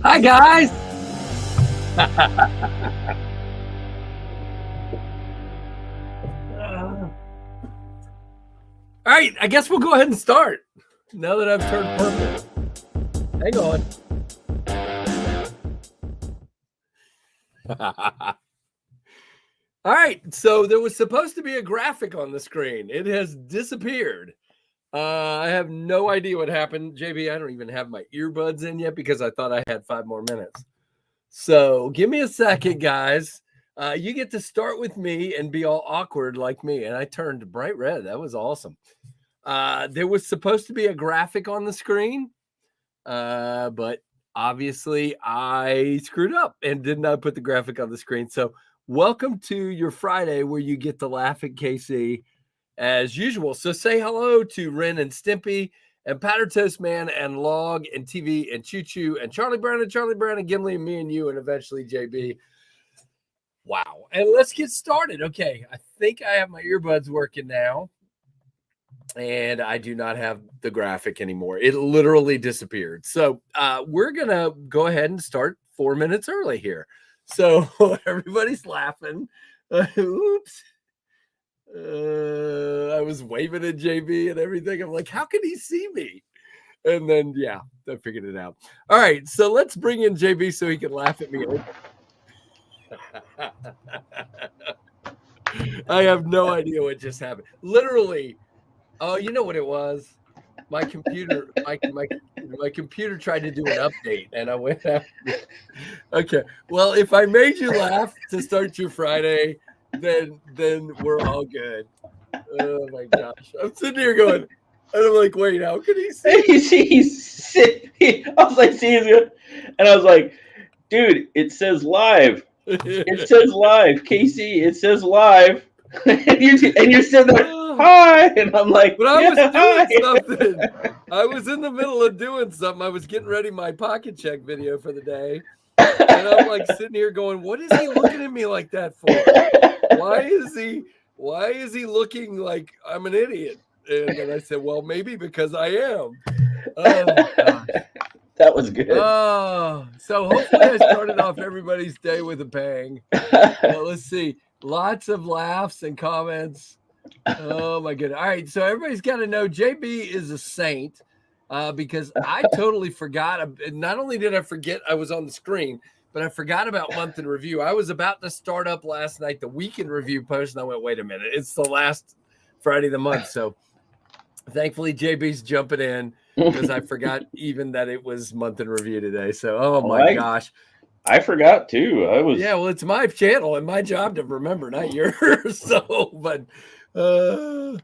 Hi, guys. All right, I guess we'll go ahead and start now that I've turned purple. Hang on. All right, so there was supposed to be a graphic on the screen. It has disappeared. I have no idea what happened. JB, I don't even have my earbuds in yet because I thought I had 5 more minutes. So give me a second, guys. You get to start with me and be all awkward like me. And I turned bright red. That was awesome. There was supposed to be a graphic on the screen, but obviously I screwed up and did not put the graphic on the screen. So welcome to your Friday where you get to laugh at KC as usual. So say hello to Ren and Stimpy and Powder Toast Man and Log and TV and Choo Choo and Charlie Brown and Gimli and me and you and eventually JB. Wow. And let's get started. Okay. I think I have my earbuds working now. And I do not have the graphic anymore. It literally disappeared. So we're going to go ahead and start 4 minutes early here. So everybody's laughing. Oops. I was waving at JB and everything. I'm like, how can he see me? And then, yeah, I figured it out. All right. So let's bring in JB so he can laugh at me. I have no idea what just happened. Literally. Oh, you know what it was? My computer, my computer tried to do an update, and I went out. Okay. Well, if I made you laugh to start your Friday, then we're all good. Oh my gosh! I'm sitting here going, and I'm like, wait, how can he see? I was like, see, and I was like, dude, it says live. It says live, Casey. It says live, and you're sitting there. Hi, and I'm like, but I was doing something. I was in the middle of doing something. I was getting ready my pocket check video for the day, and I'm like sitting here going, "What is he looking at me like that for? Why is he looking like I'm an idiot?" And then I said, "Well, maybe because I am." Oh gosh, that was good. Oh, so hopefully I started off everybody's day with a bang. Well, let's see, lots of laughs and comments. Oh my goodness. All right. So everybody's got to know JB is a saint because I totally forgot. Not only did I forget I was on the screen, but I forgot about month in review. I was about to start up last night the weekend review post, and I went, wait a minute. It's the last Friday of the month. So thankfully JB's jumping in because I forgot even that it was month in review today. So, oh my gosh. I forgot too. Yeah, well, it's my channel and my job to remember, not yours. So, but all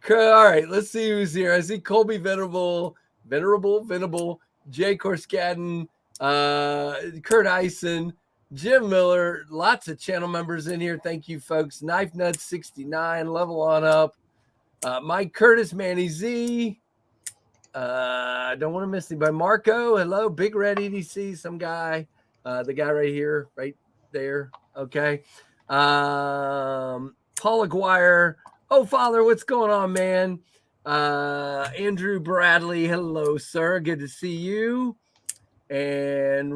right, let's see who's here. I see Colby Venerable, Jay Corskadden, Kurt Eisen, Jim Miller, lots of channel members in here. Thank you, folks. Knife Nuts 69, level on up. Mike Curtis, Manny Z. I don't want to miss anybody. Marco, hello. BigRedEDC, some guy. The guy right here, right there. Okay. Paul Aguirre. Oh, Father, what's going on, man? Andrew Bradley. Hello, sir. Good to see you. And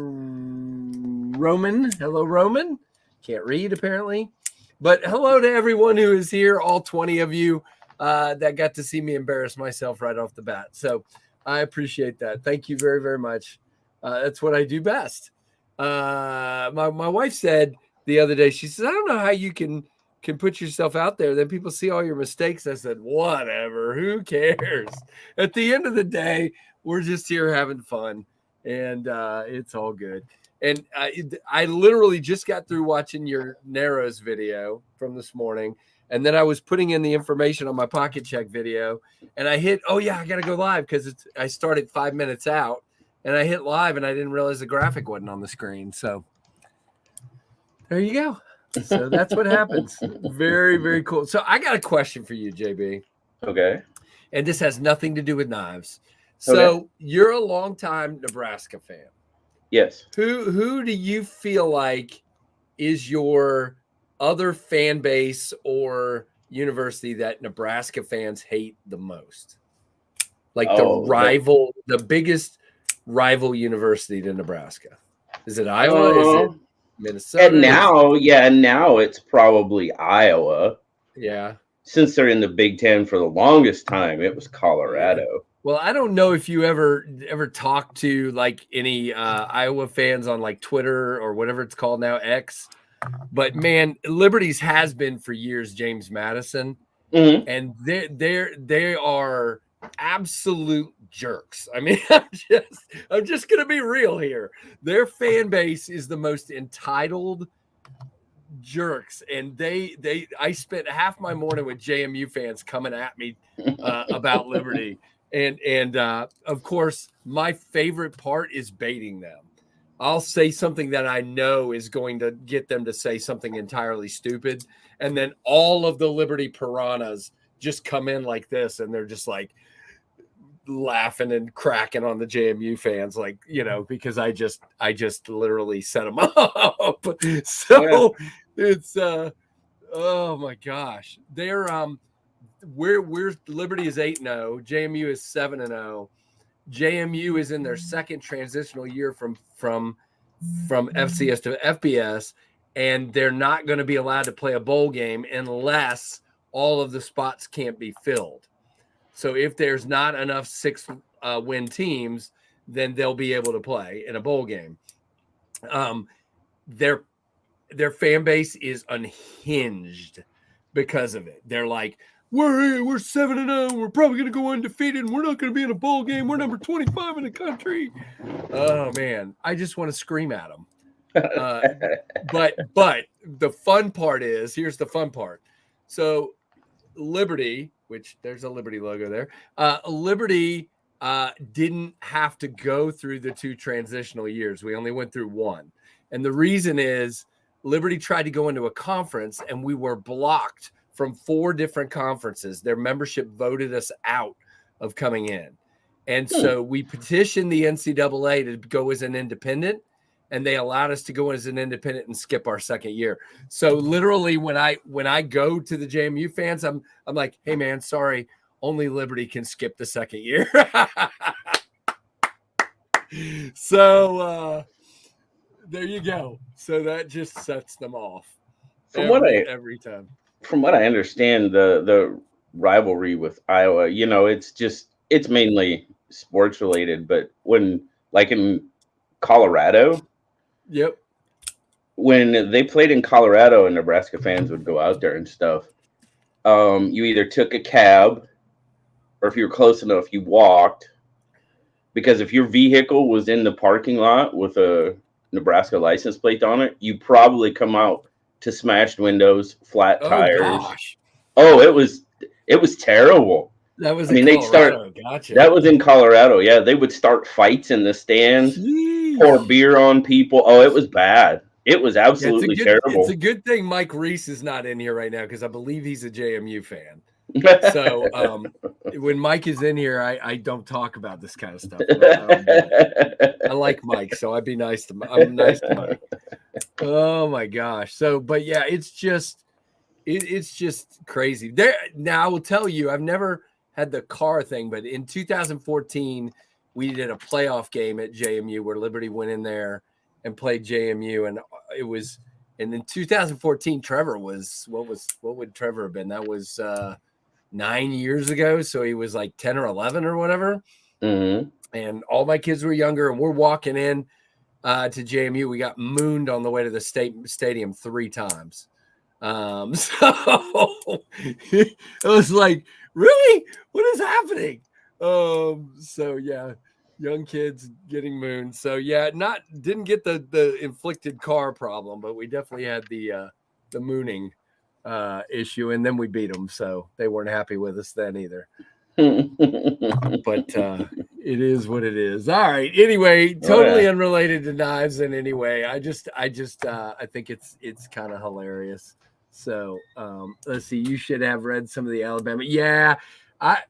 Roman. Hello, Roman. Can't read, apparently. But hello to everyone who is here, all 20 of you that got to see me embarrass myself right off the bat. So I appreciate that. Thank you very, very much. That's what I do best. My wife said the other day, she says, I don't know how you can put yourself out there. Then people see all your mistakes. I said, whatever, who cares? At the end of the day, we're just here having fun, and it's all good. And I literally just got through watching your Narrows video from this morning, and then I was putting in the information on my pocket check video, and I hit, oh yeah, I got to go live because I started 5 minutes out. And I hit live, and I didn't realize the graphic wasn't on the screen. So there you go. So that's what happens. Very, very cool. So I got a question for you, JB. Okay. And this has nothing to do with knives. So You're a longtime Nebraska fan. Yes. Who do you feel like is your other fan base or university that Nebraska fans hate the most? Like the biggest rival university to Nebraska? Is it Iowa? Is it Minnesota? And now it's probably Iowa. Yeah. Since they're in the Big Ten for the longest time, it was Yeah. Colorado. Well, I don't know if you ever talked to like any Iowa fans on like Twitter or whatever it's called now, X. But man, Liberty's has been for years James Madison, and they are absolute jerks. I mean, I'm just gonna be real here. Their fan base is the most entitled jerks, and I spent half my morning with JMU fans coming at me about Liberty, and of course my favorite part is baiting them. I'll say something that I know is going to get them to say something entirely stupid, and then all of the Liberty piranhas just come in like this, and they're just like laughing and cracking on the JMU fans, like, you know, because I just literally set them up. So it's oh my gosh, they're we're Liberty is 8-0, JMU is 7-0. JMU is in their second transitional year from FCS to FBS, and they're not going to be allowed to play a bowl game unless all of the spots can't be filled. So if there's not enough 6-win teams, then they'll be able to play in a bowl game. Their fan base is unhinged because of it. They're like, we're 7-0. We're probably going to go undefeated, and we're not going to be in a bowl game. We're number 25 in the country. Oh man, I just want to scream at them. But the fun part is, here's the fun part. So Liberty, which there's a Liberty logo there. Liberty didn't have to go through the 2 transitional years. We only went through 1. And the reason is Liberty tried to go into a conference, and we were blocked from 4 different conferences. Their membership voted us out of coming in. And so we petitioned the NCAA to go as an independent, and they allowed us to go as an independent and skip our second year. So literally when I go to the JMU fans, I'm like, hey man, sorry, only Liberty can skip the second year. So there you go. So that just sets them off every time. From what I understand, the rivalry with Iowa, you know, it's mainly sports related, but when, like in Colorado, yep, when they played in Colorado and Nebraska fans would go out there and stuff, you either took a cab, or if you were close enough, you walked, because if your vehicle was in the parking lot with a Nebraska license plate on it, you probably come out to smashed windows, flat tires. Gosh. Oh, it was terrible. That was Gotcha. That was in Colorado. Yeah, they would start fights in the stands, pour beer on people. Oh, it was bad. It was absolutely terrible. It's a good thing Mike Reese is not in here right now, because I believe he's a JMU fan. So when Mike is in here, I don't talk about this kind of stuff. I like Mike, so I'm nice to Mike. Oh my gosh. So, but yeah, it's just crazy. Now I will tell you, I've never had the car thing, but in 2014, we did a playoff game at JMU where Liberty went in there and played JMU, and in 2014, Trevor was what would Trevor have been? That was 9 years ago, so he was like 10 or 11 or whatever. Mm-hmm. And all my kids were younger, and we're walking in to JMU. We got mooned on the way to the stadium 3 times. So it was like, really? What is happening? So yeah, young kids getting mooned. So yeah, didn't get the inflicted car problem, but we definitely had the mooning issue, and then we beat them, so they weren't happy with us then either. But it is what it is. All right. Anyway, totally unrelated to knives in any way. I think it's kind of hilarious. So let's see. You should have read some of the Alabama. Yeah, I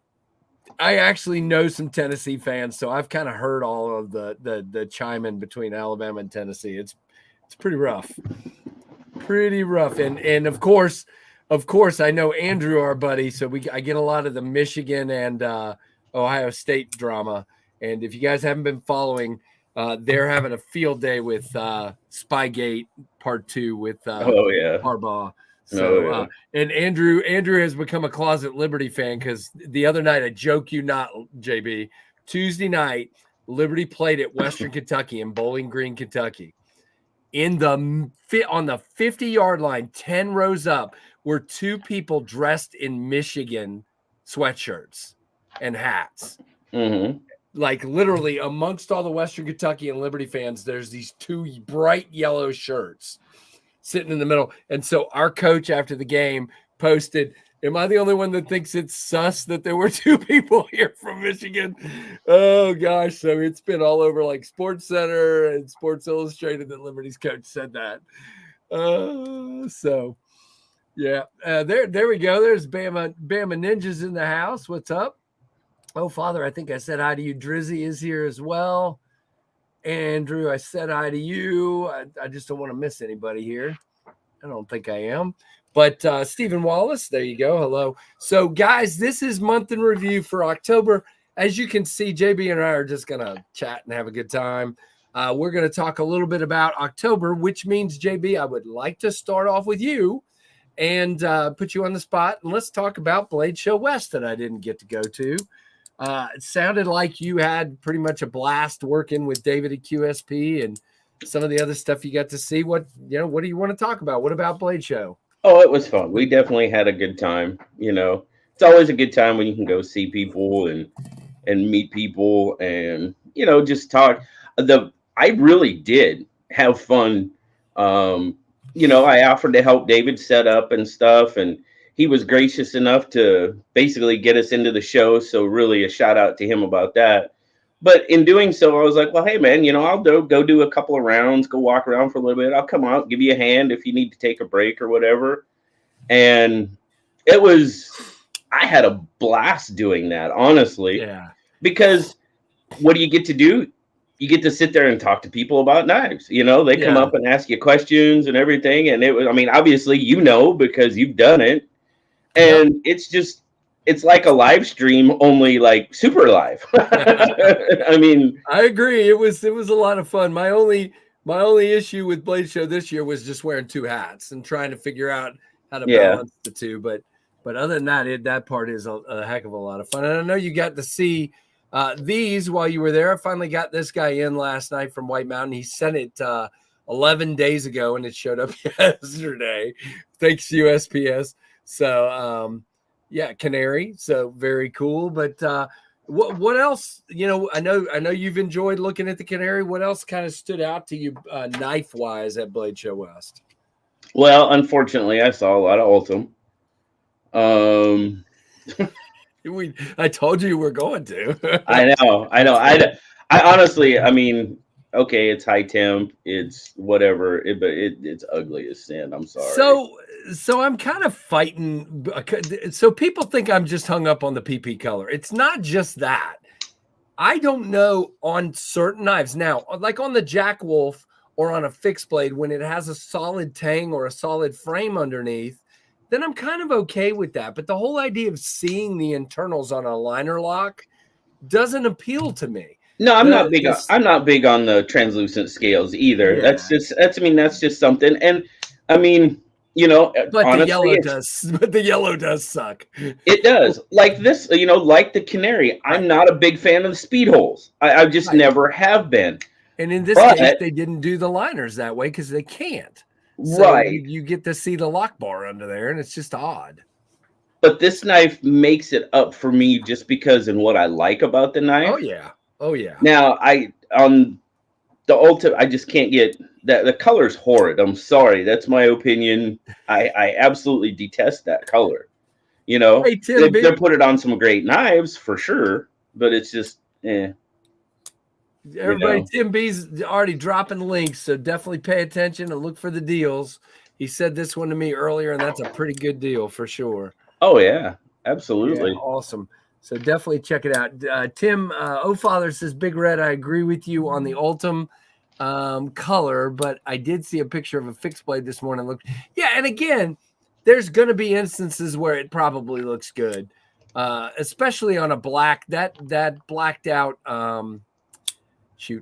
actually know some Tennessee fans, so I've kind of heard all of the chime in between Alabama and Tennessee. It's pretty rough. And of course, I know Andrew, our buddy, so I get a lot of the Michigan and Ohio State drama. And if you guys haven't been following, They're having a field day with Spygate Part 2 with Oh yeah. Harbaugh. Oh, So yeah. and Andrew has become a closet Liberty fan because the other night, I joke you not, JB, Tuesday night, Liberty played at Western Kentucky in Bowling Green, Kentucky. On the 50-yard line, 10 rows up, were two people dressed in Michigan sweatshirts and hats. Mm-hmm. Like literally amongst all the Western Kentucky and Liberty fans, there's these two bright yellow shirts sitting in the middle. And so our coach after the game posted, am I the only one that thinks it's sus that there were two people here from Michigan? Oh gosh. So it's been all over like Sports Center and Sports Illustrated that Liberty's coach said that. So yeah, there we go. There's Bama Ninjas in the house. What's up? Oh, Father, I think I said hi to you. Drizzy is here as well. Andrew, I said hi to you. I just don't want to miss anybody here. I don't think I am. But Stephen Wallace, there you go. Hello. So, guys, this is month in review for October. As you can see, JB and I are just going to chat and have a good time. We're going to talk a little bit about October, which means, JB, I would like to start off with you and put you on the spot. And let's talk about Blade Show West that I didn't get to go to. It sounded like you had pretty much a blast working with David at QSP and some of the other stuff you got to see. What do you want to talk about? What about Blade Show? Oh, it was fun. We definitely had a good time. It's always a good time when you can go see people and meet people and just talk. I really did have fun. I offered to help David set up and stuff, and he was gracious enough to basically get us into the show. So really a shout out to him about that. But in doing so, I was like, well, hey, man, I'll go do a couple of rounds, go walk around for a little bit. I'll come out, give you a hand if you need to take a break or whatever. And I had a blast doing that, honestly. Yeah. Because what do you get to do? You get to sit there and talk to people about knives. They come up and ask you questions and everything. And it was, obviously, because you've done it. And it's like a live stream, only like super live. I agree. It was a lot of fun. My only issue with Blade Show this year was just wearing two hats and trying to figure out how to balance the two. But other than that, that part is a heck of a lot of fun. And I know you got to see these while you were there. I finally got this guy in last night from White Mountain. He sent it 11 days ago and it showed up yesterday. Thanks, USPS. So, Canary. So very cool. But what else? I know you've enjoyed looking at the Canary. What else kind of stood out to you knife wise at Blade Show West? Well, unfortunately, I saw a lot of Ultim. I told you we're going to. I know. I honestly, okay, it's high temp, it's whatever, but it's ugly as sin. I'm sorry. So I'm kind of fighting. So people think I'm just hung up on the PP color. It's not just that. I don't know on certain knives now, like on the Jack Wolf or on a fixed blade, when it has a solid tang or a solid frame underneath, then I'm kind of okay with that. But the whole idea of seeing the internals on a liner lock doesn't appeal to me. No, I'm not big on the translucent scales either. Yeah. That's just something. And but honestly, the yellow does suck. It does. Like this, like the Canary. I'm not a big fan of the speed holes. I just never have been. And in this case, they didn't do the liners that way because they can't. So you get to see the lock bar under there, and it's just odd. But this knife makes it up for me just because and what I like about the knife. Oh yeah. Now on the Ultimate, I just can't get that. The color's horrid. I'm sorry. That's my opinion. I absolutely detest that color. Hey, Tim, they put it on some great knives for sure, but it's just Everybody, Tim B's already dropping links, so definitely pay attention and look for the deals. He said this one to me earlier, and that's a pretty good deal for sure. Oh yeah, absolutely, awesome. So definitely check it out. Tim Father says, "Big Red, I agree with you on the Ultim color, but I did see a picture of a fixed blade this morning. Look, and again, there's going to be instances where it probably looks good, especially on a black that blacked out."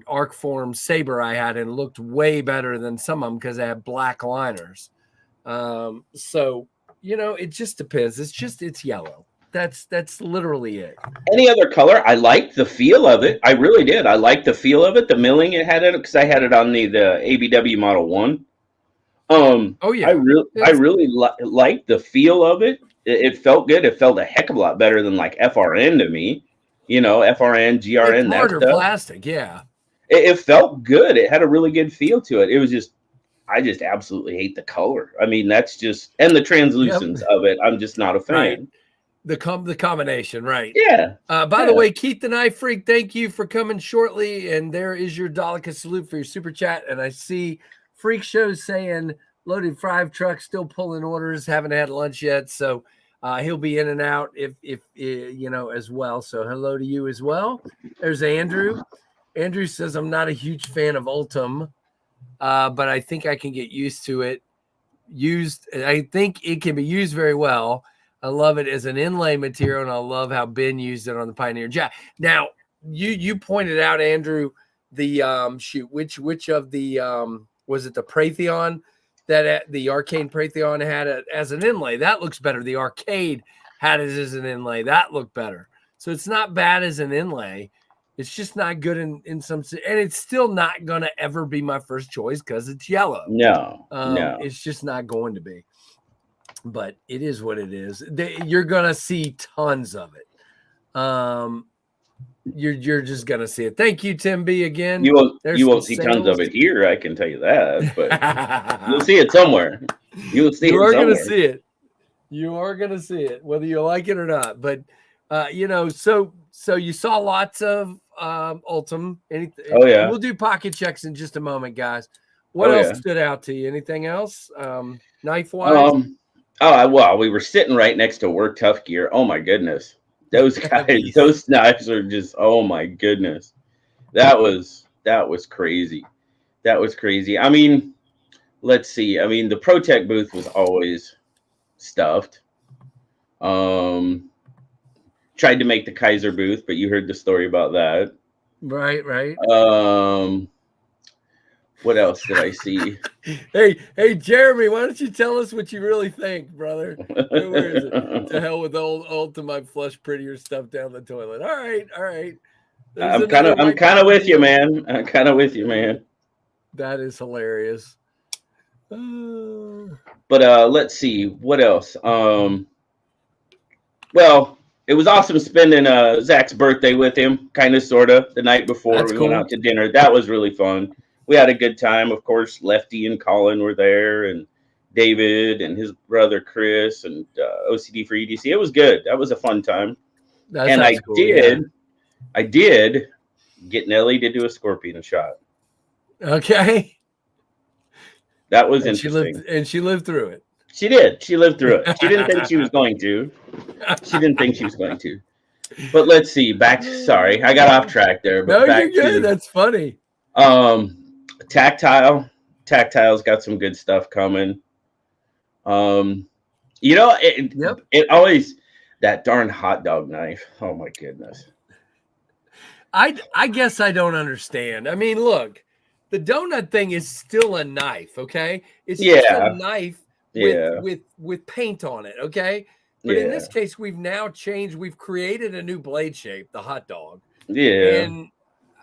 arc form saber I had, and looked way better than some of them because I had black liners. So it just depends. It's yellow. That's literally it. Any other color? I liked the feel of it. I really did. I liked the feel of it. The milling it had in it, because I had it on the ABW Model 1. Oh yeah, I really liked the feel of it. It felt good. It felt a heck of a lot better than like FRN to me. FRN, GRN, it's harder plastic. Yeah, it felt good. It had a really good feel to it. It was just, I just absolutely hate the color. I mean, that's just, and the translucence of it. I'm just not a fan. Right. The combination, right? Yeah. By the way, Keith the Knife Freak, thank you for coming shortly. And there is your Daleka salute for your super chat. And I see Freak Show saying loaded 5 trucks, still pulling orders, haven't had lunch yet. So he'll be in and out if as well. So hello to you as well. There's Andrew. Andrew says, I'm not a huge fan of Ultim, but I think I can get used to it. I think it can be used very well. I love it as an inlay material, and I love how Ben used it on the Pioneer Jack. Now, you pointed out, Andrew, the which of the was it the Praetheon that the Arcane Praetheon had it as an inlay? That looks better. The Arcade had it as an inlay. That looked better. So it's not bad as an inlay. It's just not good in some, and it's still not gonna ever be my first choice because it's yellow. No, it's just not going to be. But it is what it is. You're gonna see tons of it. You're just gonna see it. Thank you, Tim B. Again. You won't see tons of it here. I can tell you that, but you'll see it somewhere. You'll see it. You are gonna see it. You are gonna see it, whether you like it or not. But so you saw lots of Ultim. Oh yeah. We'll do pocket checks in just a moment, guys. What else stood out to you? Anything else? Knife wise? Well, we were sitting right next to Work Tough Gear. Oh my goodness. Those guys, those knives are just, oh my goodness. That was crazy. That was crazy. I mean, let's see. I mean, the ProTech booth was always stuffed. Tried to make the Kaiser booth, but you heard the story about that. Right. What else did I see? Hey, Jeremy, why don't you tell us what you really think, brother? Where is it? To hell with old Ultimate flush prettier stuff down the toilet. All right. I'm kind of with you, man. I'm kind of with you, man. That is hilarious. But let's see what else. Well, it was awesome spending Zach's birthday with him, kind of, sort of, the night before. That's cool. Went out to dinner. That was really fun. We had a good time. Of course, Lefty and Colin were there, and David and his brother Chris, and OCD for EDC. It was good. That was a fun time. I did get Nelly to do a scorpion shot. Okay. That was interesting. She lived through it. She did. She lived through it. She didn't think she was going to. But let's see. Sorry, I got off track there. But no, you're good. That's funny. Tactile's got some good stuff coming. It always, that darn hot dog knife. Oh my goodness. I guess I don't understand. I mean, look, the donut thing is still a knife, okay? It's just a knife with paint on it, okay? But in this case, we've now changed. We've created a new blade shape, the hot dog. Yeah. And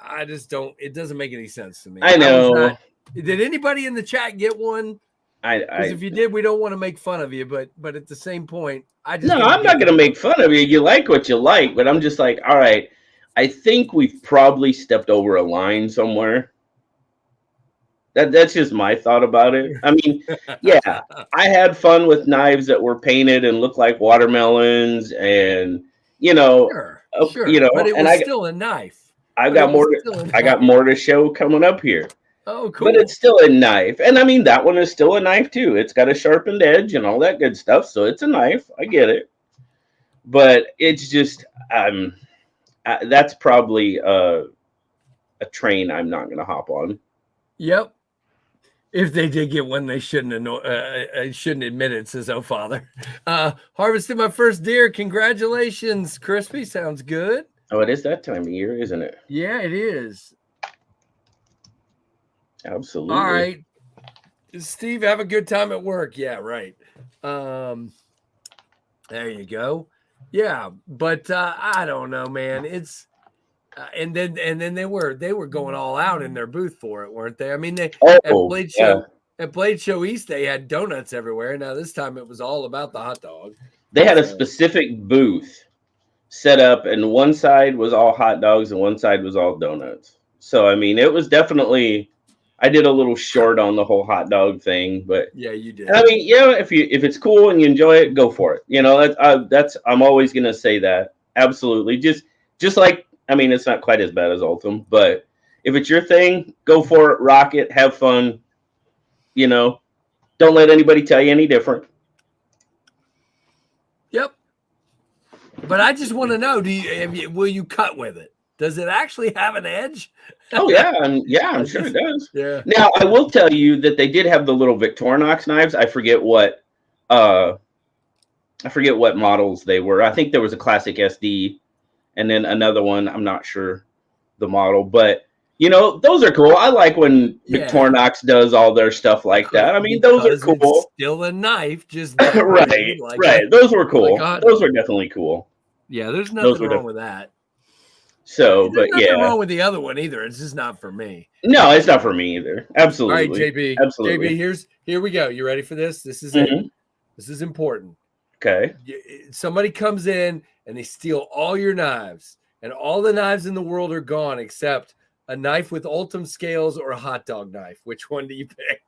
I just don't. It doesn't make any sense to me. I know. Did anybody in the chat get one? Because if you did, we don't want to make fun of you. But at the same point, I'm not going to make fun of you. You like what you like, but I'm just like, all right. I think we've probably stepped over a line somewhere. That's just my thought about it. I mean, yeah, I had fun with knives that were painted and looked like watermelons, and sure. But it was still a knife. I got more to show coming up here. Oh, cool. But it's still a knife. And I mean, that one is still a knife too. It's got a sharpened edge and all that good stuff. So it's a knife. I get it. But it's just, that's probably a train I'm not going to hop on. Yep. If they did get one, they shouldn't admit it, says Oh Father. Harvested my first deer. Congratulations, Crispy. Sounds good. Oh, it is that time of year, isn't it? Yeah, it is. Absolutely. All right. Steve, have a good time at work. Yeah, right. There you go. Yeah, but I don't know, man. It's and then they were going all out in their booth for it, weren't they? I mean, they Oh, yeah. at Blade Show East they had donuts everywhere. Now this time it was all about the hot dog. They had a specific booth set up, and one side was all hot dogs and one side was all donuts. So I mean, it was definitely. I did a little short on the whole hot dog thing, but yeah, you did. I mean, yeah, if it's cool and you enjoy it, go for it. You know, that's I'm always gonna say that. Absolutely, just like I mean, it's not quite as bad as Ultim, but if it's your thing, go for it, rock it, have fun. You know, don't let anybody tell you any different. Yep. But I just want to know: will you cut with it? Does it actually have an edge? Oh yeah, I'm sure it does. Yeah. Now I will tell you that they did have the little Victorinox knives. I forget what models they were. I think there was a classic SD, and then another one. I'm not sure the model, but you know those are cool. I like when Victorinox does all their stuff like that. I mean, those are cool. It's still a knife, just right. Those were cool. Those were definitely cool. Yeah, there's nothing wrong with that. So, there's nothing wrong with the other one either. It's just not for me. No, it's not for me either. Absolutely. All right, JB. Absolutely. JB, here we go. You ready for this? This is it. This is important. Okay. Somebody comes in and they steal all your knives, and all the knives in the world are gone except a knife with Ultim scales or a hot dog knife. Which one do you pick?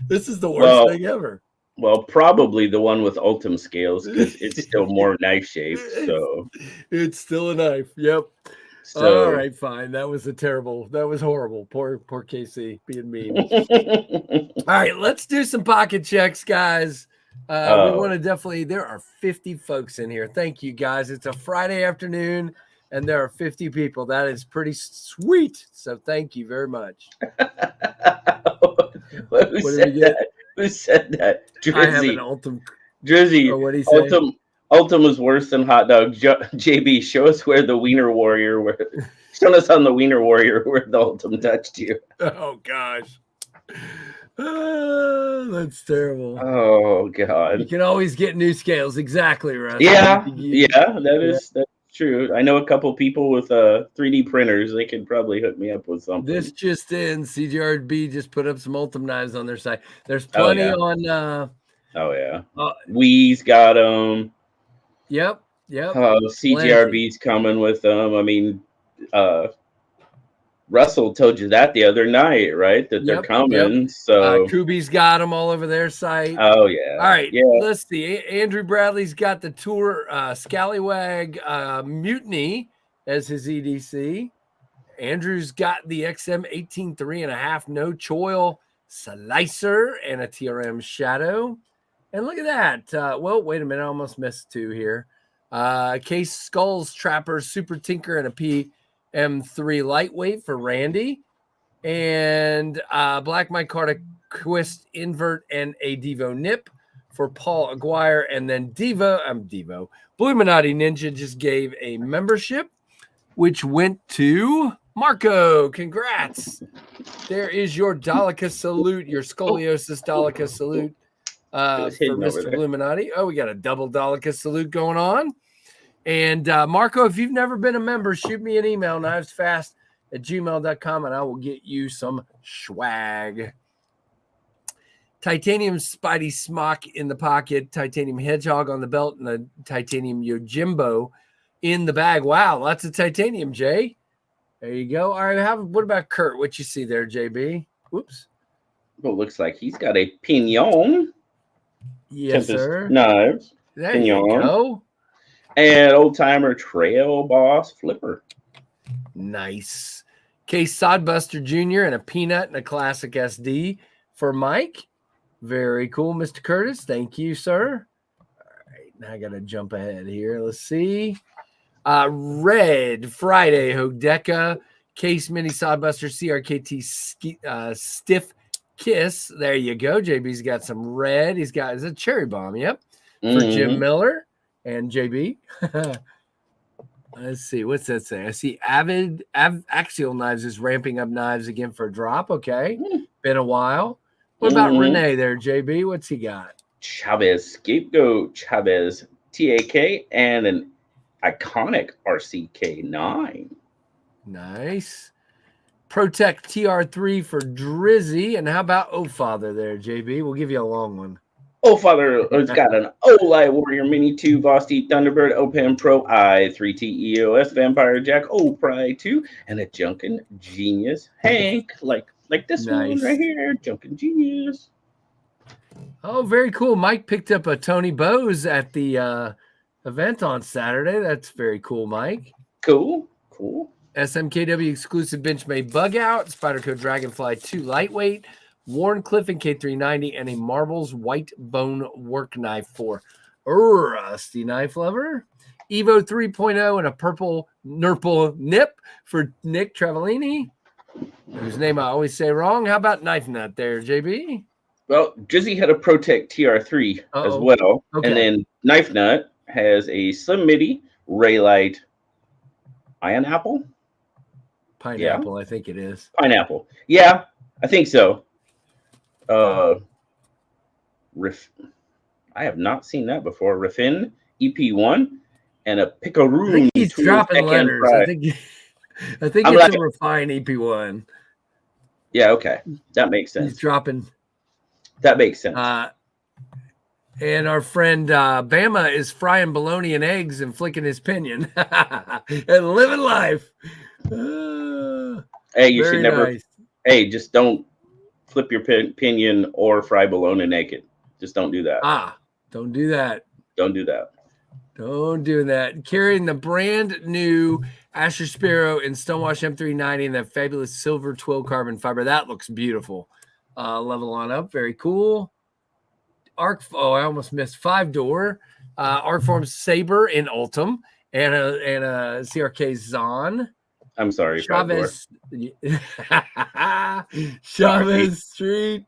This is the worst thing ever. Well, probably the one with Ultim scales because it's still more knife shaped. So it's still a knife. Yep. So, all right, fine. That was horrible. Poor KC being mean. All right, let's do some pocket checks, guys. We want to definitely. There are 50 folks in here. Thank you, guys. It's a Friday afternoon, and there are 50 people. That is pretty sweet. So thank you very much. Who said that? Drizzy. I have an Ultim. Drizzy. What he say? Ultim is worse than hot dog. JB, show us where the Wiener Warrior. Show us on the Wiener Warrior where the Ultim touched you. Oh gosh, that's terrible. Oh god. You can always get new scales. Exactly, Russ. Yeah, that's true. I know a couple people with 3D printers. They could probably hook me up with something. This just in, CGRB just put up some Ultim knives on their site. There's plenty on. Wee's got them. Yep. CGRB's coming with them. I mean, Russell told you that the other night, right? That they're coming. So Kubi's got them all over their site. Oh yeah. All right. Yeah. Let's see. Andrew Bradley's got the Tour Scallywag Mutiny as his EDC. Andrew's got the XM 18 3.5 no choil slicer and a TRM Shadow. And look at that. Well, wait a minute. I almost missed two here. Case Skulls Trapper Super Tinker and a PM3 Lightweight for Randy. And Black Micarta Twist Invert and a Divo Nip for Paul Aguirre. And then Divo. Blue Minati Ninja just gave a membership, which went to Marco. Congrats. There is your Dolica salute, your scoliosis Dolica salute. For Mr. Illuminati. Oh, we got a double Dolica salute going on. And Marco, if you've never been a member, shoot me an email, knivesfast@gmail.com, and I will get you some swag. Titanium Spidey Smock in the pocket, titanium Hedgehog on the belt, and a titanium Yojimbo in the bag. Wow, lots of titanium, Jay. There you go. All right, what about Kurt? What you see there, JB? Whoops. Well, looks like he's got a Pignon. Yes, sir. Knives. There you go. And old timer Trail Boss Flipper. Nice. Case Sodbuster Jr. and a Peanut and a Classic SD for Mike. Very cool, Mr. Curtis. Thank you, sir. All right, now I got to jump ahead here. Let's see. Red Friday Hodeca Case Mini Sodbuster CRKT Stiff Kiss. There you go. JB's got some red. He's got a cherry bomb. Yep. For Jim Miller and JB. Let's see. What's that say? I see Axial Knives is ramping up knives again for a drop. Okay. Been a while. What about Renee there, JB? What's he got? Chavez Scapegoat, Chavez TAK, and an iconic RCK9. Nice. Protect TR3 for Drizzy. And how about Oh Father there, JB? We'll give you a long one. Oh Father has got an Light Warrior Mini 2, Vosti Thunderbird, OPEN Pro I, 3T EOS, Vampire Jack, Pride 2, and a Junkin Genius Hank, like this one right here, Junkin Genius. Oh, very cool. Mike picked up a Tony Bose at the event on Saturday. That's very cool, Mike. Cool. SMKW exclusive Benchmade Bug Out, Spyderco Dragonfly 2 Lightweight, Warncliffe and K390, and a Marbles White Bone Work Knife for Rusty Knife Lover. Evo 3.0 and a purple Nurple Nip for Nick Travellini, whose name I always say wrong. How about Knife Nut there, JB? Well, Drizzy had a Protect TR3 as well. Okay. And then Knife Nut has a Slim Midi Raylight Iron Apple. Pineapple, yeah. I think it is. Pineapple. Yeah, I think so. I have not seen that before. Riffin EP1 and a Picaroon. I think he's dropping letters. I think it's a Refine EP1. Yeah, okay. That makes sense. He's dropping. That makes sense. And our friend Bama is frying bologna and eggs and flicking his pinion and living life. Hey, you should never. Nice. Hey, just don't flip your pinion or fry bologna naked. Just don't do that. Don't do that. Don't do that. Don't do that. Carrying the brand new Asher Sparrow and Stonewash M390 and that fabulous silver twill carbon fiber. That looks beautiful. Level on up. Very cool. I almost missed 5-door. Arcform Saber in Ultim and a CRK Zon. I'm sorry, Chavez Chavez Street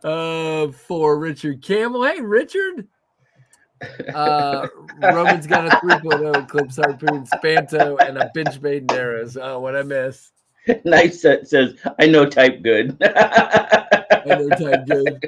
for Richard Campbell. Hey, Richard. Roman's got a 3.0 Eclipse Harpoon Spanto and a Benchmade Narrows. Oh, what I miss. Nice set says, I know type good. I know type good.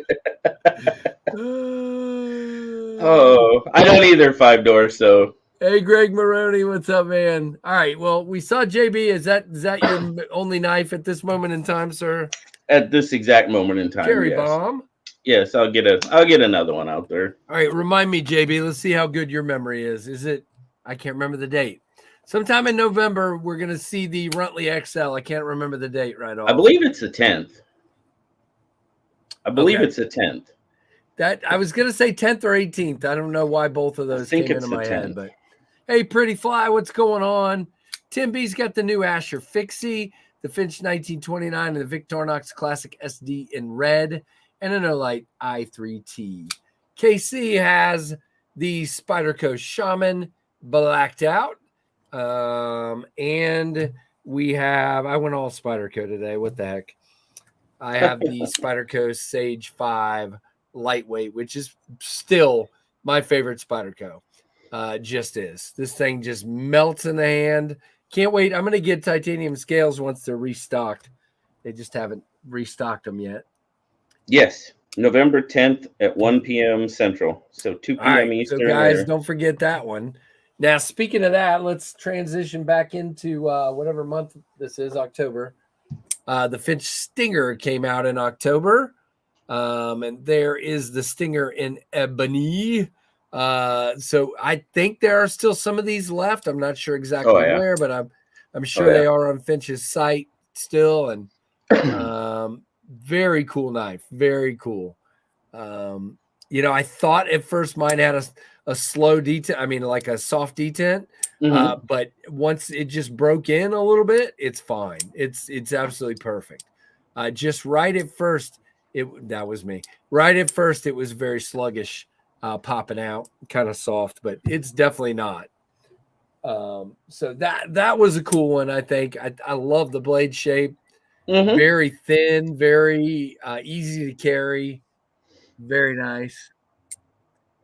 I don't either, 5-door, so. Hey, Greg Maroney, what's up, man? All right, well, we saw JB. Is that your only knife at this moment in time, sir? At this exact moment in time, Cherry Bomb. Yes, I'll get another one out there. All right, remind me, JB. Let's see how good your memory is. Is it? I can't remember the date. Sometime in November, we're going to see the Runtley XL. I can't remember the date right off. I believe it's the 10th. It's the 10th. That I was going to say 10th or 18th. I don't know why both of those came into my head, but hey, Pretty Fly, what's going on? Tim B's got the new Asher Fixie, the Finch 1929, and the Victorinox Classic SD in red, and an Olight i3T. KC has the Spyderco Shaman blacked out. And we have, I went all Spyderco today. What the heck? I have the Spyderco Sage 5 lightweight, which is still my favorite Spyderco. Just is. This thing just melts in the hand. Can't wait. I'm going to get titanium scales once they're restocked. They just haven't restocked them yet. Yes. November 10th at 1 p.m. Central. So 2 p.m. Eastern. So guys, don't forget that one. Now, speaking of that, let's transition back into whatever month this is, October. The Finch Stinger came out in October. And there is the Stinger in ebony. So I think there are still some of these left. I'm not sure exactly where, but I'm sure they are on Finch's site still. And very cool knife. Very cool. I thought at first mine had a slow detent. I mean, like a soft detent. But once it just broke in a little bit, it's fine. It's absolutely perfect. Just right at first, that was me. Right at first, it was very sluggish, popping out, kind of soft, but it's definitely not. So that was a cool one. I think I love the blade shape. Very thin, very easy to carry. Very nice.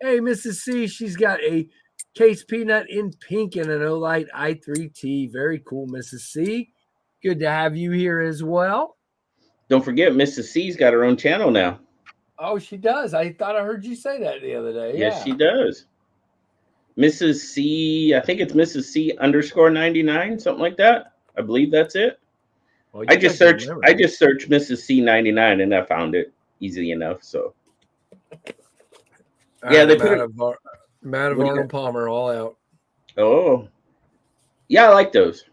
Hey, Mrs. C, she's got a Case Peanut in pink and an Olight i3T. Very cool, Mrs. C. Good to have you here as well. Don't forget, Mrs. C's got her own channel now. Oh, she does. I thought I heard you say that the other day. Yes, she does. Mrs. C, I think it's Mrs. C _99, something like that. I believe that's it. Well, I just searched Mrs. C 99 and I found it easy enough. So yeah, they put Matt of Arnold Palmer all out. Oh, yeah, I like those.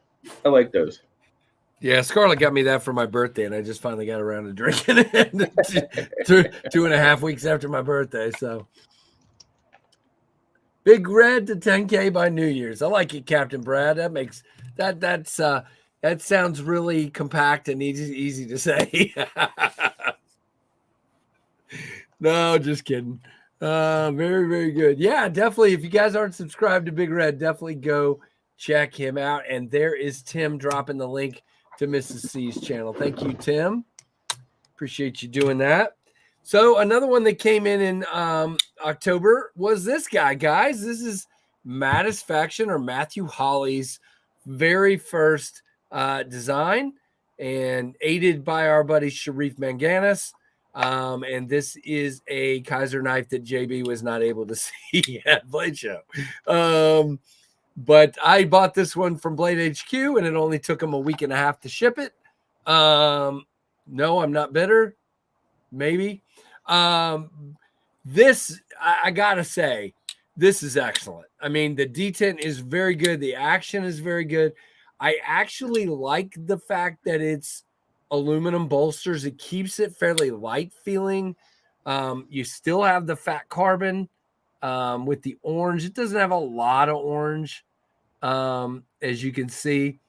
Yeah, Scarlett got me that for my birthday, and I just finally got around to drinking it 2.5 weeks after my birthday. So, Big Red to 10K by New Year's. I like it, Captain Brad. That makes that sounds really compact and easy to say. No, just kidding. Very, very good. Yeah, definitely. If you guys aren't subscribed to Big Red, definitely go check him out. And there is Tim dropping the link to Mrs. C's channel. Thank you, Tim. Appreciate you doing that. So another one that came in October was this guy, guys. This is Mattisfaction or Matthew Holly's very first design, and aided by our buddy Sharif Manganis. And this is a Kaiser knife that JB was not able to see at Blade Show. But I bought this one from Blade HQ, and it only took them a week and a half to ship it. No, I'm not bitter. Maybe. This, I gotta say, this is excellent. I mean, the detent is very good. The action is very good. I actually like the fact that it's aluminum bolsters. It keeps it fairly light feeling. You still have the fat carbon with the orange. It doesn't have a lot of orange, as you can see,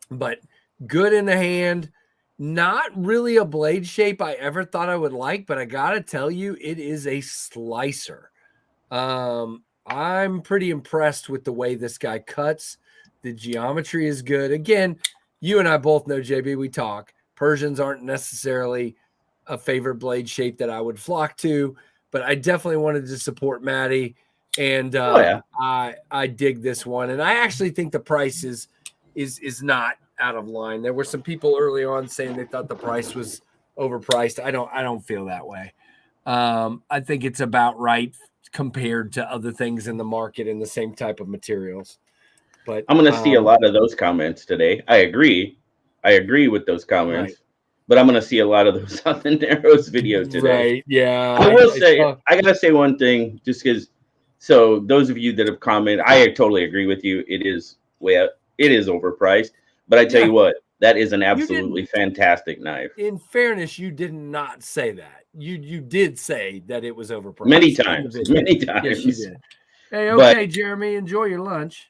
but good in the hand. Not really a blade shape I ever thought I would like, but I gotta tell you, it is a slicer. I'm pretty impressed with the way this guy cuts. The geometry is good. Again, you and I both know, JB, we talk. Persians aren't necessarily a favorite blade shape that I would flock to, but I definitely wanted to support Matty, and I dig this one. And I actually think the price is not out of line. There were some people early on saying they thought the price was overpriced. I don't feel that way. I think it's about right compared to other things in the market in the same type of materials. But I'm going to see a lot of those comments today. I agree with those comments, right. But I'm going to see a lot of those on the Narrows video today. Right? Yeah. I will say, I got to say one thing, just because. So those of you that have commented, I totally agree with you. It is overpriced. But I tell you what, that is an absolutely fantastic knife. In fairness, you did not say that. You did say that it was overpriced. Many times. Yes, you did. Hey, okay, Jeremy, enjoy your lunch.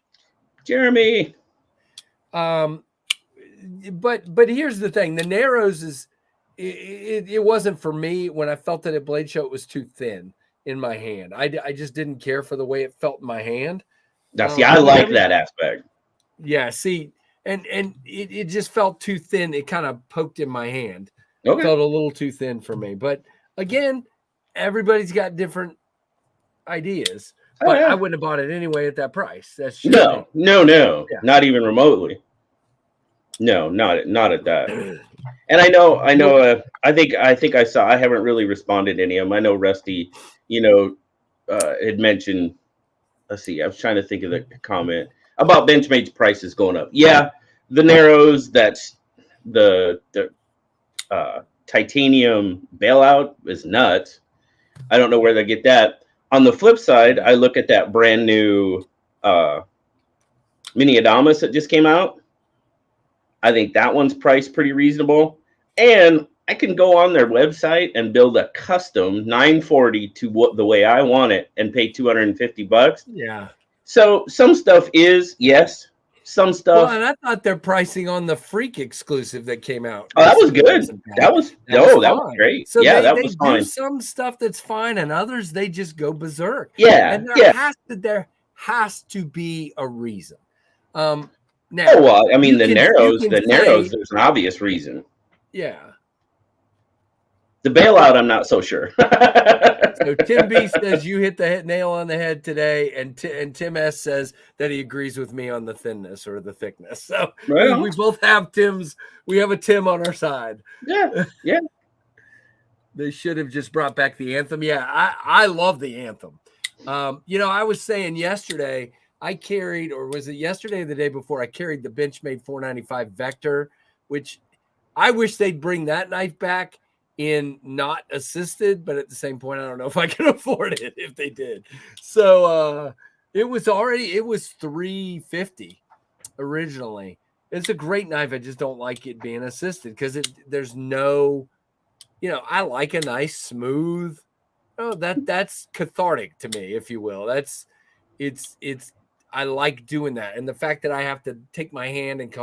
Jeremy. But here's the thing. The Narrows is it wasn't for me. When I felt that at Blade Show, it was too thin in my hand. I just didn't care for the way it felt in my hand. Now, see, I like that aspect. Yeah, see, and it just felt too thin. It kind of poked in my hand. Okay. It felt a little too thin for me. But again, everybody's got different ideas. But I wouldn't have bought it anyway at that price. That's just no, yeah. Not even remotely. No, not at that. And I know. I think I saw. I haven't really responded to any of them. I know Rusty, had mentioned. Let's see. I was trying to think of the comment about Benchmade's prices going up. Yeah, the Narrows. That's the titanium bailout is nuts. I don't know where they get that. On the flip side, I look at that brand new Mini Adamas that just came out. I think that one's priced pretty reasonable. And I can go on their website and build a custom 940 to the way I want it and pay $250. Yeah. So some stuff is, yes. Some stuff. Well, and I thought their pricing on the Freak exclusive that came out. Oh, that was good. That was great. So yeah, they was fine. Do some stuff that's fine, and others they just go berserk. Yeah, and there has to be a reason. Now, I mean, the Narrows. There's an obvious reason. Yeah. The bailout, I'm not so sure. So Tim B says you hit the nail on the head today, and Tim S says that he agrees with me on the thinness or the thickness. So Right we both have Tims. We have a Tim on our side. Yeah, yeah. They should have just brought back the anthem. Yeah, I love the anthem. I was saying yesterday I carried, or was it yesterday or the day before, I carried the Benchmade 495 Vector, which I wish they'd bring that knife back in not assisted, but at the same point, I don't know if I can afford it if they did. So it was $350 originally. It's a great knife. I just don't like it being assisted because there's no, I like a nice smooth. Oh, that's cathartic to me, if you will. I like doing that, and the fact that I have to take my hand and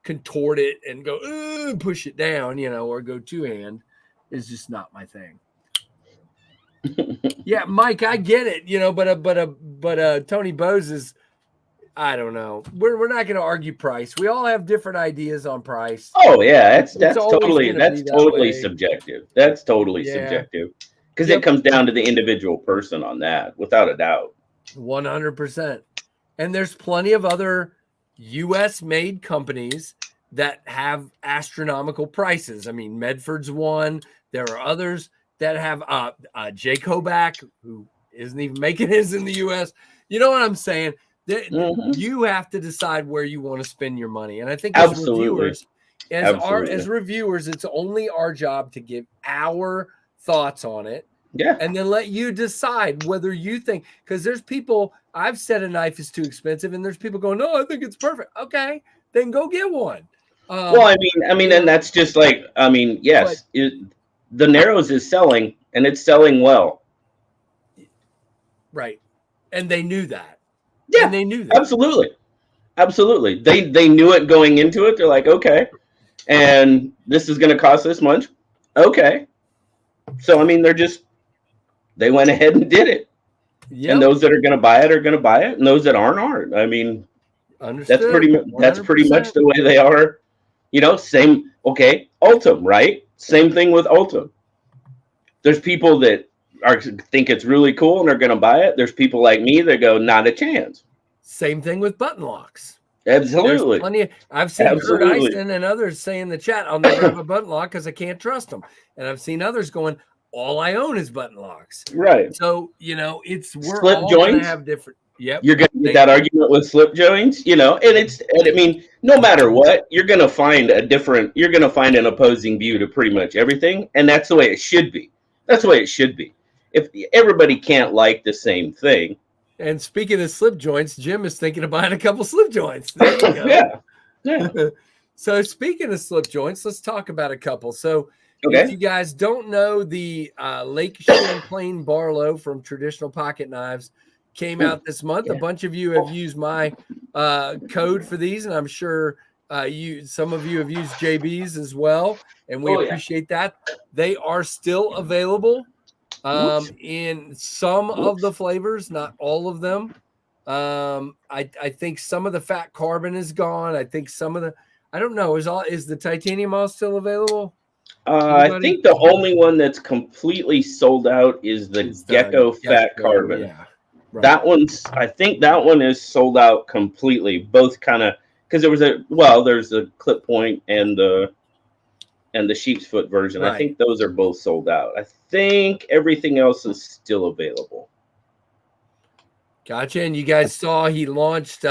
contort it and go push it down, or go two hand is just not my thing. Yeah, Mike, I get it, but Tony Bose is, I don't know. We're not going to argue price. We all have different ideas on price. Oh yeah, that's totally way. subjective. That's totally subjective because it comes down to the individual person on that, without a doubt. 100%. And there's plenty of other U.S. made companies that have astronomical prices. I mean, Medford's one. There are others that have Jay Koback, who isn't even making his in the U.S. You know what I'm saying? You have to decide where you want to spend your money. And I think as reviewers, it's only our job to give our thoughts on it. Yeah. And then let you decide whether you think, because there's people, I've said a knife is too expensive, and there's people going, no, I think it's perfect. Okay, then go get one. Well, I mean, and that's just like, yes, the Narrows is selling, and it's selling well. Right. And they knew that. Yeah, and they knew that. Absolutely. They knew it going into it. They're like, okay, and this is going to cost this much. Okay. So, I mean, they went ahead and did it. Yep. And those that are going to buy it are going to buy it, and those that aren't. I mean, that's pretty much the way they are. Same. Okay, Ultim, right? Same thing with Ultim. There's people that think it's really cool and are going to buy it. There's people like me that go, not a chance. Same thing with button locks. Absolutely. I've seen Kurt Eisen and others say in the chat, I'll never have a button lock because I can't trust them. And I've seen others going, all I own is button locks. Right. So, we're slip all joints going to have different. Yep. You're going to get that argument with slip joints, and I mean, no matter what, you're going to find an opposing view to pretty much everything. And that's the way it should be. If everybody can't like the same thing. And speaking of slip joints, Jim is thinking of buying a couple slip joints. There you go. Yeah. So speaking of slip joints, let's talk about a couple. So if you guys don't know, the Lake Champlain Barlow from Traditional Pocket Knives came out this month. Yeah. A bunch of you have used my code for these, and I'm sure some of you have used JB's as well, and we appreciate that. They are still available in some of the flavors, not all of them. I think some of the fat carbon is gone. I think some of the, I don't know, is the titanium all still available? I think the only one that's completely sold out is the Gecko Fat Carbon. Yeah, right. I think that one is sold out completely. Both kind of, because there's the clip point and the sheep's foot version. Right. I think those are both sold out. I think everything else is still available. Gotcha. And you guys saw he launched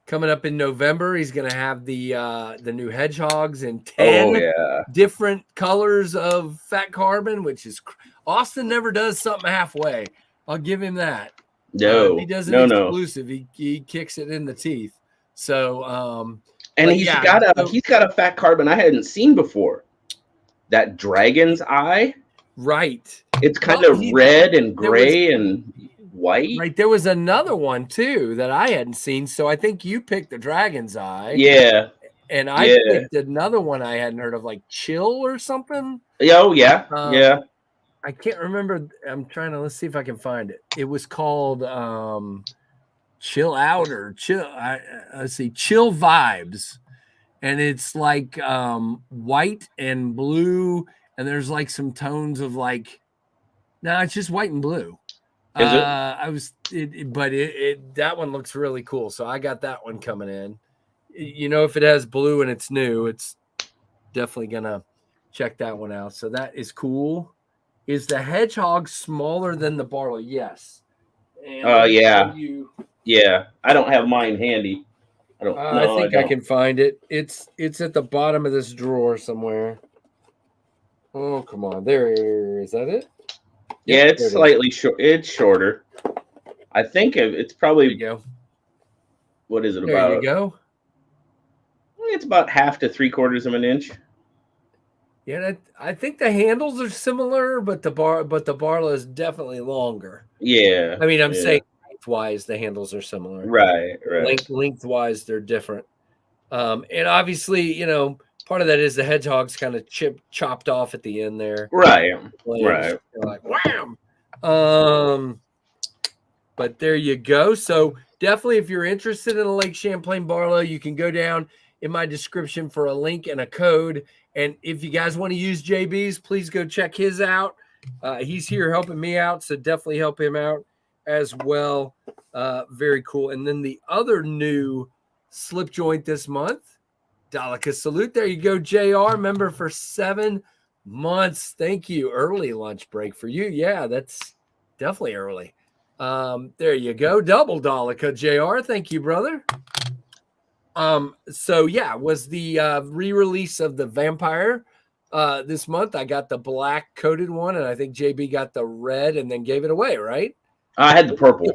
coming up in November. He's going to have the new hedgehogs in 10 different colors of fat carbon, which is Austin never does something halfway. I'll give him that. No, he does it exclusive. He kicks it in the teeth. So, and he's got a fat carbon I hadn't seen before. That dragon's eye. Right. It's kind of red and gray and white. Right. There was another one too that I hadn't seen. So I think you picked the dragon's eye. Yeah. And I picked another one I hadn't heard of, like Chill or something. Oh yeah. Yeah. I can't remember. Let's see if I can find it. It was called Chill Out or Chill. Let's see, Chill Vibes. And it's like white and blue and there's like some tones of like, no, it's just white and blue. Is it? That one looks really cool. So I got that one coming in. You know, if it has blue and it's new, it's definitely gonna check that one out. So that is cool. Is the hedgehog smaller than the Barlow? Yes. Yeah. Yeah. I don't have mine handy. I think I can find it. It's at the bottom of this drawer somewhere. Oh, come on. There is that it? Yeah, it's slightly short. It's shorter. I think it's probably. There you go. What is it there about? There you go. It's about 1/2 to 3/4 of an inch. Yeah, I think the handles are similar, but the Barlow is definitely longer. Yeah. I mean, I'm saying lengthwise the handles are similar. Right. Lengthwise they're different. And obviously, you know, part of that is the hedgehog's kind of chopped off at the end there. Right. Right. Like wham. But there you go. So definitely, if you're interested in a Lake Champlain Barlow, you can go down in my description for a link and a code. And if you guys want to use JB's, please go check his out. He's here helping me out, so definitely help him out as well. Very cool. And then the other new slip joint this month, Dalika Salute. There you go, JR, member for 7 months. Thank you. Early lunch break for you. Yeah, that's definitely early. There you go. Double Dalika, JR. Thank you, brother. So yeah, was the re-release of the Vampire this month. I got the black coated one, and I think JB got the red and then gave it away, right? I had the purple.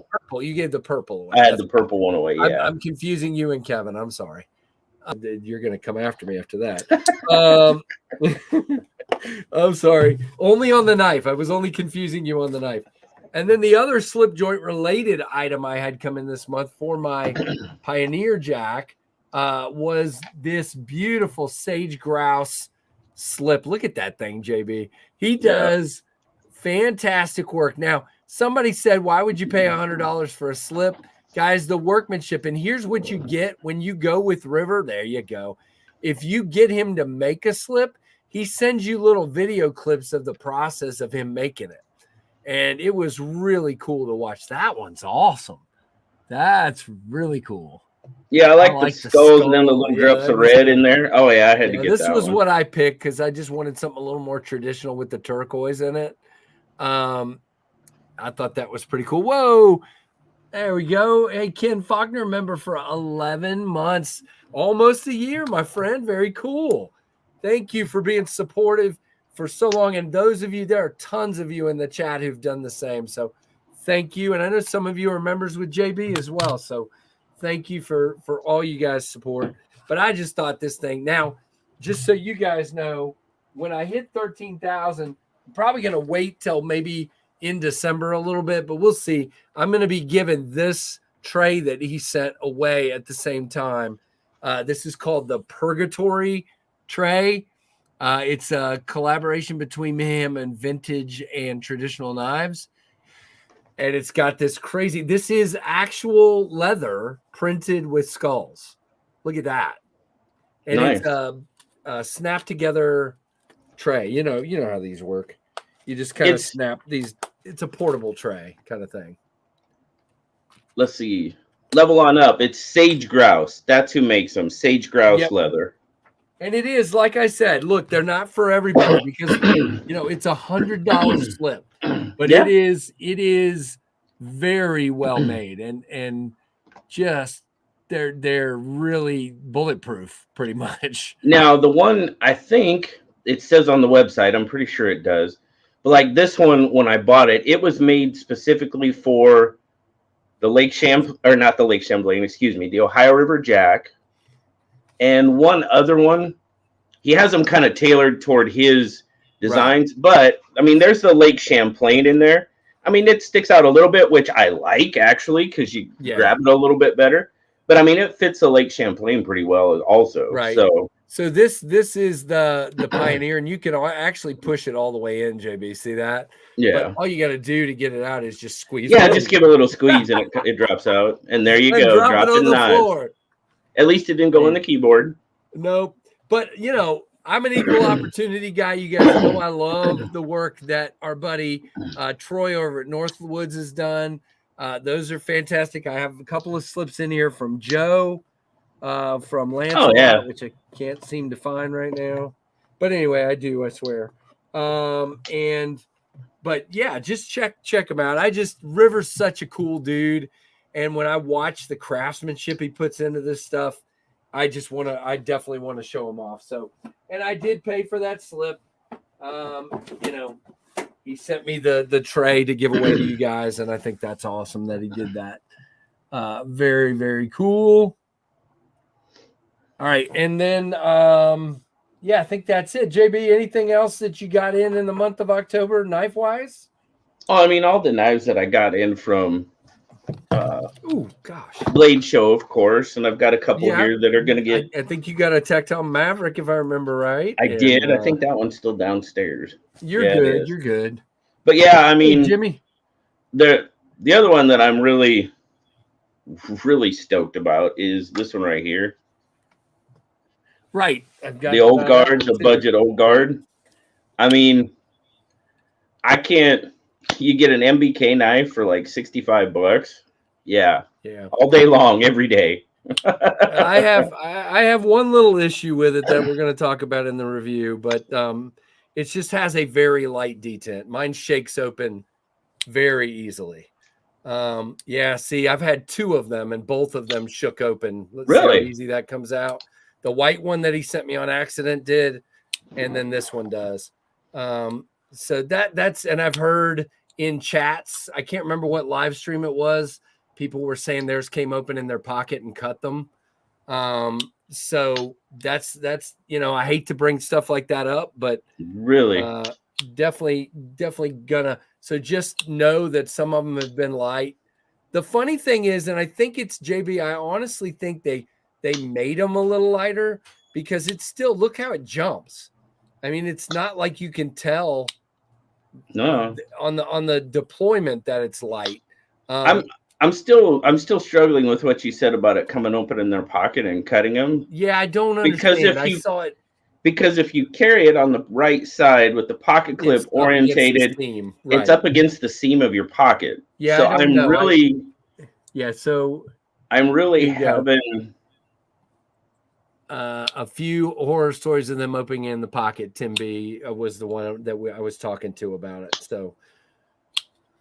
You gave the purple away. I had the purple one away, yeah. I'm confusing you and Kevin. I'm sorry. You're going to come after me after that. I'm sorry. Only on the knife. I was only confusing you on the knife. And then the other slip joint related item I had come in this month for my Pioneer Jack was this beautiful sage grouse slip. Look at that thing, JB. He does fantastic work. Now, somebody said, why would you pay $100 for a slip? Guys, the workmanship. And here's what you get when you go with River. There you go. If you get him to make a slip, he sends you little video clips of the process of him making it. And it was really cool to watch. That one's awesome. That's really cool. Yeah, I like the skulls and then the little drops of red in there. Oh, yeah, I had to get this that was one. what I picked because I just wanted something a little more traditional with the turquoise in it. I thought that was pretty cool. Whoa, there we go. Hey, Ken Faulkner, member for 11 months, almost a year, my friend. Very cool. Thank you for being supportive for so long. And those of you, there are tons of you in the chat who've done the same. So thank you. And I know some of you are members with JB as well. So thank you for all you guys' support. But I just thought this thing. Now, just so you guys know, when I hit 13,000, I'm probably going to wait till maybe in December a little bit, but we'll see. I'm going to be giving this tray that he sent away at the same time. This is called the Purgatory tray. It's a collaboration between him and vintage and traditional knives. And it's got this crazy, this is actual leather printed with skulls. Look at that. And nice. It's a snap together tray. You know how these work. You just kind of snap these. It's a portable tray kind of thing. Let's see. Level on up. It's Sage Grouse. That's who makes them. Sage Grouse leather. And it is, like I said, look, they're not for everybody because, it's $100 slip. But it is very well made and just they're really bulletproof pretty much. Now, the one I think it says on the website, I'm pretty sure it does. But like this one, when I bought it, it was made specifically for the the Ohio River Jack. And one other one, he has them kind of tailored toward his designs. Right. But, I mean, there's the Lake Champlain in there. I mean, it sticks out a little bit, which I like, actually, because you grab it a little bit better. But, I mean, it fits the Lake Champlain pretty well also. Right. So this is the Pioneer, and you can actually push it all the way in, JB. See that? Yeah. But all you got to do to get it out is just squeeze. Yeah, just give it a little squeeze, and it drops out. And there you go. Drop it on the floor. At least it didn't go in the keyboard. Nope. But, I'm an equal opportunity guy. You guys know I love the work that our buddy Troy over at Northwoods has done. Those are fantastic. I have a couple of slips in here from Joe, from Lancelot, yeah. which I can't seem to find right now. But anyway, I do, I swear. But yeah, just check him out. River's such a cool dude. And when I watch the craftsmanship he puts into this stuff, I definitely want to show him off. So, and I did pay for that slip. He sent me the tray to give away to you guys, and I think that's awesome that he did that. Very, very cool. All right, and then I think that's it. JB, anything else that you got in the month of October, knife wise? Oh, I mean, all the knives that I got in from Blade Show, of course, and I've got a couple here that are going to get. I think you got a Tactile Maverick, if I remember right. I did. I think that one's still downstairs. You're good. You're good. But yeah, I mean, hey, Jimmy, the other one that I'm really, really stoked about is this one right here. Right, I've got the old guard, the budget old guard. I mean, I can't. You get an MBK knife for like $65. Yeah, all day long, every day. I have one little issue with it that we're going to talk about in the review, but it just has a very light detent. Mine shakes open very easily. See, I've had two of them, and both of them shook open. Let's see how easy that comes out. The white one that he sent me on accident did, and then this one does. So that's, and I've heard in chats, I can't remember what live stream it was, people were saying theirs came open in their pocket and cut them. So that's I hate to bring stuff like that up, but really, definitely gonna. So just know that some of them have been light. The funny thing is, and I think it's JB, I honestly think they made them a little lighter because it's still, look how it jumps. I mean, it's not like you can tell on the deployment that it's light. I'm still struggling with what you said about it coming open in their pocket and cutting them. Yeah, I don't understand. I saw it. Because if you carry it on the right side with the pocket clip orientated, it's up against the seam of your pocket. Yeah, so I'm really having a few horror stories of them opening in the pocket. Tim B was the one that I was talking to about it. So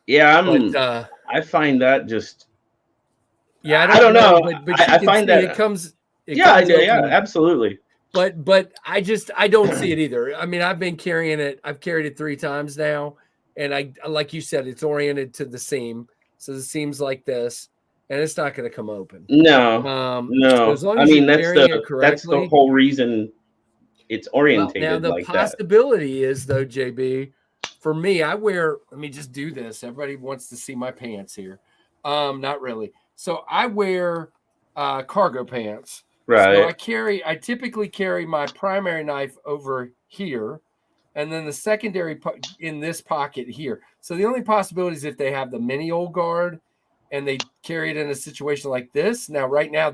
yeah, I find that just I don't know, but I find that it comes. Absolutely. But I don't see it either. I mean, I've been carrying it. I've carried it 3 times now, and I, like you said, it's oriented to the seam, so the seam's like this, and it's not going to come open. No, no. As long as that's the whole reason it's orientated. Now the possibility is, though, JB, for me, I wear. Let me just do this. Everybody wants to see my pants here. Not really. So I wear cargo pants. Right. So I typically carry my primary knife over here, and then the secondary in this pocket here. So the only possibility is if they have the mini old guard and they carry it in a situation like this. Now, right now,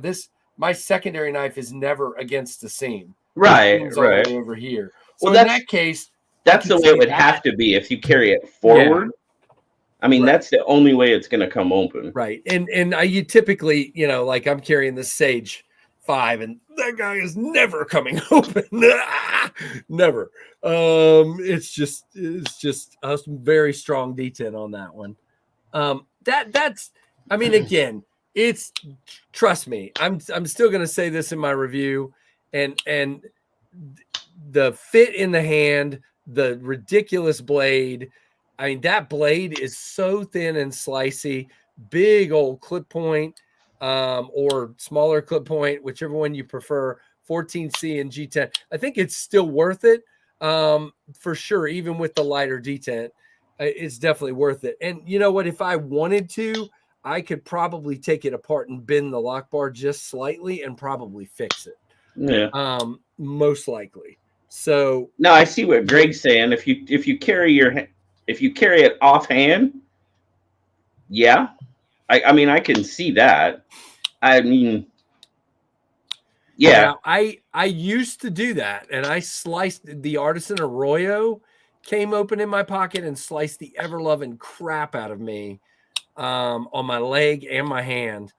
my secondary knife is never against the seam. Right. All the way over here. So well, in that case, that's the way it would have to be if you carry it forward. Yeah. I mean, that's the only way it's going to come open. Right. And you typically, like I'm carrying this Sage 5, and that guy is never coming open. Never. It's just a very strong detent on that one. That's I mean, again, trust me, I'm still gonna say this in my review, and the fit in the hand, the ridiculous blade. I mean, that blade is so thin and slicey, big old clip point. Or smaller clip point, whichever one you prefer, 14C and G10. I think it's still worth it for sure, even with the lighter detent. It's definitely worth it. And you know what? If I wanted to, I could probably take it apart and bend the lock bar just slightly and probably fix it. Yeah. Most likely. So no, I see what Greg's saying. If you carry it offhand, yeah. I mean, I can see that. I mean, Yeah. Now, I used to do that, and I sliced the Artisan Arroyo, came open in my pocket and sliced the ever-loving crap out of me on my leg and my hand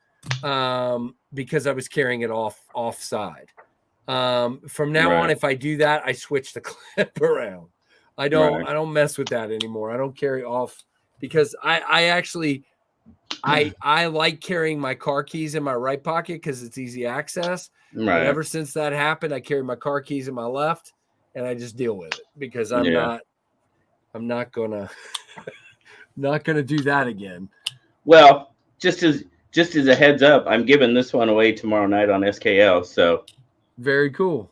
because I was carrying it offside. From now on, if I do that, I switch the clip around. I don't mess with that anymore. I don't carry off because I actually I like carrying my car keys in my right pocket because it's easy access. Right. But ever since that happened, I carry my car keys in my left, and I just deal with it because I'm not gonna do that again. Well, just as a heads up, I'm giving this one away tomorrow night on SKL. So very cool.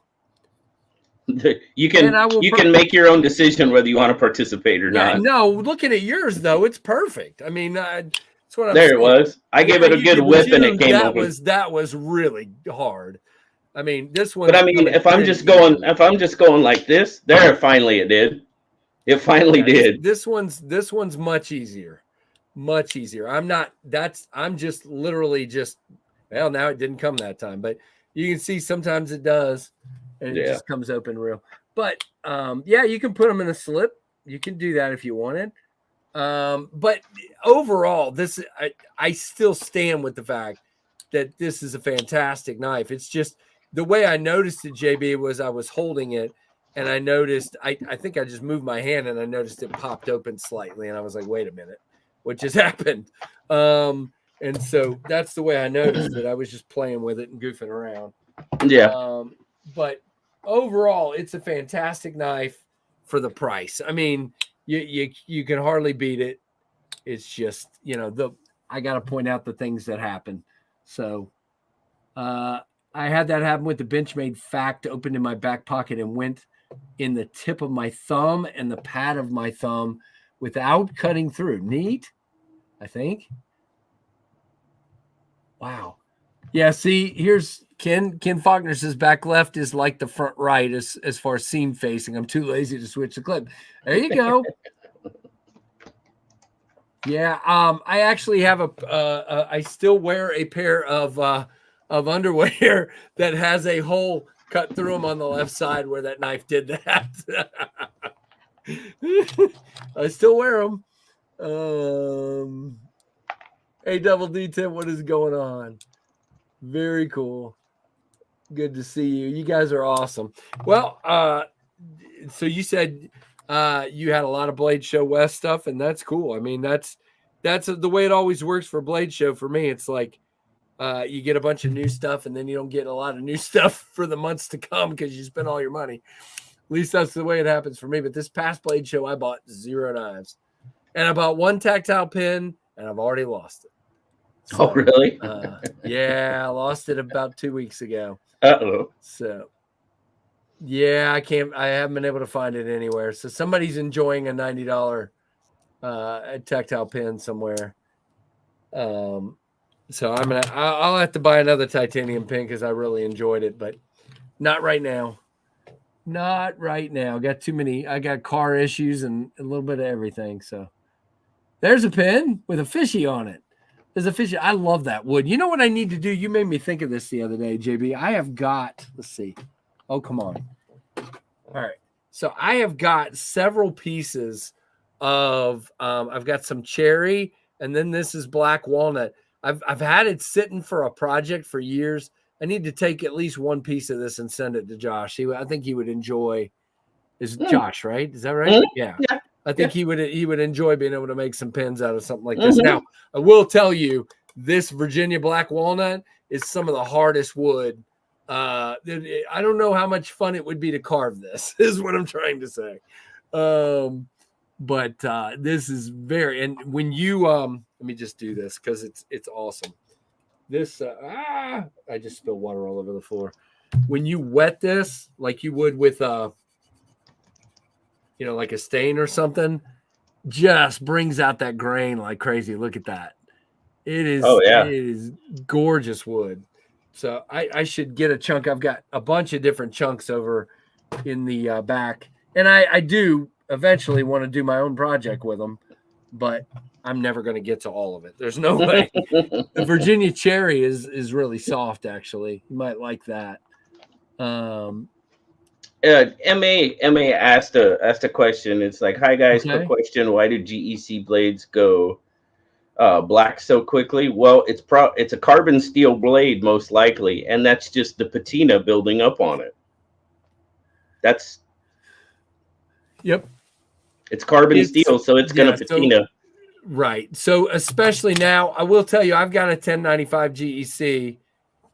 You can make your own decision whether you want to participate or not. No, looking at yours though, it's perfect. I mean, that's what I'm saying. It was. I gave it a good whip and it came open. That was really hard. I mean, this one. But I mean, if I'm just going like this, finally it did. It finally did. This one's much easier. Much easier. I'm just literally well, now it didn't come that time, but you can see sometimes it does, and it just comes open real. But you can put them in a slip. You can do that if you wanted. But overall, I still stand with the fact that this is a fantastic knife. It's just the way I noticed it, JB, was I was holding it and I noticed, I think I just moved my hand and I noticed it popped open slightly. And I was like, wait a minute, what just happened? And so that's the way I noticed it. I was just playing with it and goofing around. Yeah. But overall, it's a fantastic knife for the price. I mean, you can hardly beat it. It's just, I got to point out the things that happen. So I had that happen with the Benchmade Fact, opened in my back pocket and went in the tip of my thumb and the pad of my thumb without cutting through. Neat, I think. Wow. Yeah, see, here's Ken Faulkner says back left is like the front right as far as seam facing. I'm too lazy to switch the clip. There you go. Yeah, I actually have I still wear a pair of underwear that has a hole cut through them on the left side where that knife did that. I still wear them. Hey, Double D10, what is going on? Very cool. Good to see you. You guys are awesome. Well, so you said you had a lot of Blade Show West stuff, and that's cool. I mean, that's the way it always works for Blade Show. For me, it's like you get a bunch of new stuff, and then you don't get a lot of new stuff for the months to come because you spend all your money. At least that's the way it happens for me. But this past Blade Show, I bought 0 knives, and I bought 1 tactile pin, and I've already lost it. So, oh, really? Yeah, I lost it about 2 weeks ago. Uh-oh. So, yeah, I haven't been able to find it anywhere. So somebody's enjoying a $90 tactile pin somewhere. So I'll have to buy another titanium pin because I really enjoyed it, but not right now. Not right now. Got too many. I got car issues and a little bit of everything. So there's a pin with a fishy on it. There's a fishy. I love that wood. You know what I need to do? You made me think of this the other day, JB. I have got, let's see. Oh, come on. All right. So I have got several pieces of, I've got some cherry, and then this is black walnut. I've had it sitting for a project for years. I need to take at least one piece of this and send it to Josh. I think he would enjoy. Is Josh, right? Is that right? Mm-hmm. Yeah. I think he would enjoy being able to make some pins out of something like this. Now, I will tell you, this Virginia black walnut is some of the hardest wood. I don't know how much fun it would be to carve this, is what I'm trying to say. But this is and when you let me just do this because it's awesome. This I just spilled water all over the floor. When you wet this like you would with like a stain or something, just brings out that grain like crazy. Look at that. It is, It is gorgeous wood. So I should get a chunk. I've got a bunch of different chunks over in the back. And I do eventually want to do my own project with them, but I'm never going to get to all of it. There's no way. The Virginia cherry is really soft, actually. You might like that. Ma asked a question. It's like, hi guys, quick Okay. question. Why do GEC blades go black so quickly? Well, it's a carbon steel blade most likely, and that's just the patina building up on it. Yep. It's carbon steel, so it's gonna patina. Right. So especially now, I will tell you, I've got a 1095 GEC,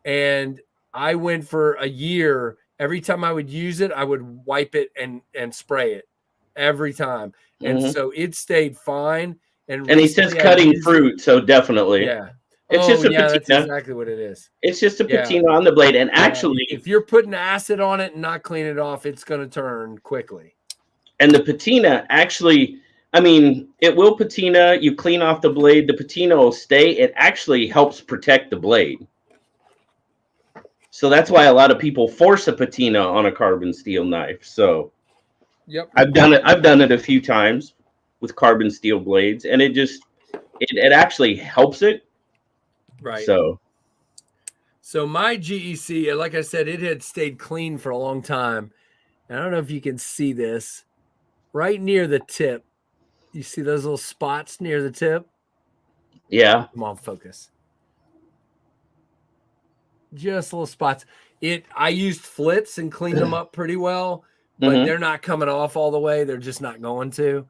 and I went for a year. Every time I would use it, I would wipe it and spray it every time, and so it stayed fine. And he says cutting fruit, so definitely. Yeah. It's just a patina. That's exactly what it is. It's just a patina on the blade, and actually, if you're putting acid on it and not cleaning it off, it's going to turn quickly. And the patina actually, I mean, it will patina. You clean off the blade, the patina will stay. It actually helps protect the blade. So that's why a lot of people force a patina on a carbon steel knife. So, yep, I've done it a few times with carbon steel blades, and it actually helps it. Right. So my GEC, like I said, it had stayed clean for a long time. And I don't know if you can see this right near the tip. You see those little spots near the tip? Yeah. Come on, focus. Just little spots. I used flits and cleaned them up pretty well, but they're not coming off all the way. They're just not going to.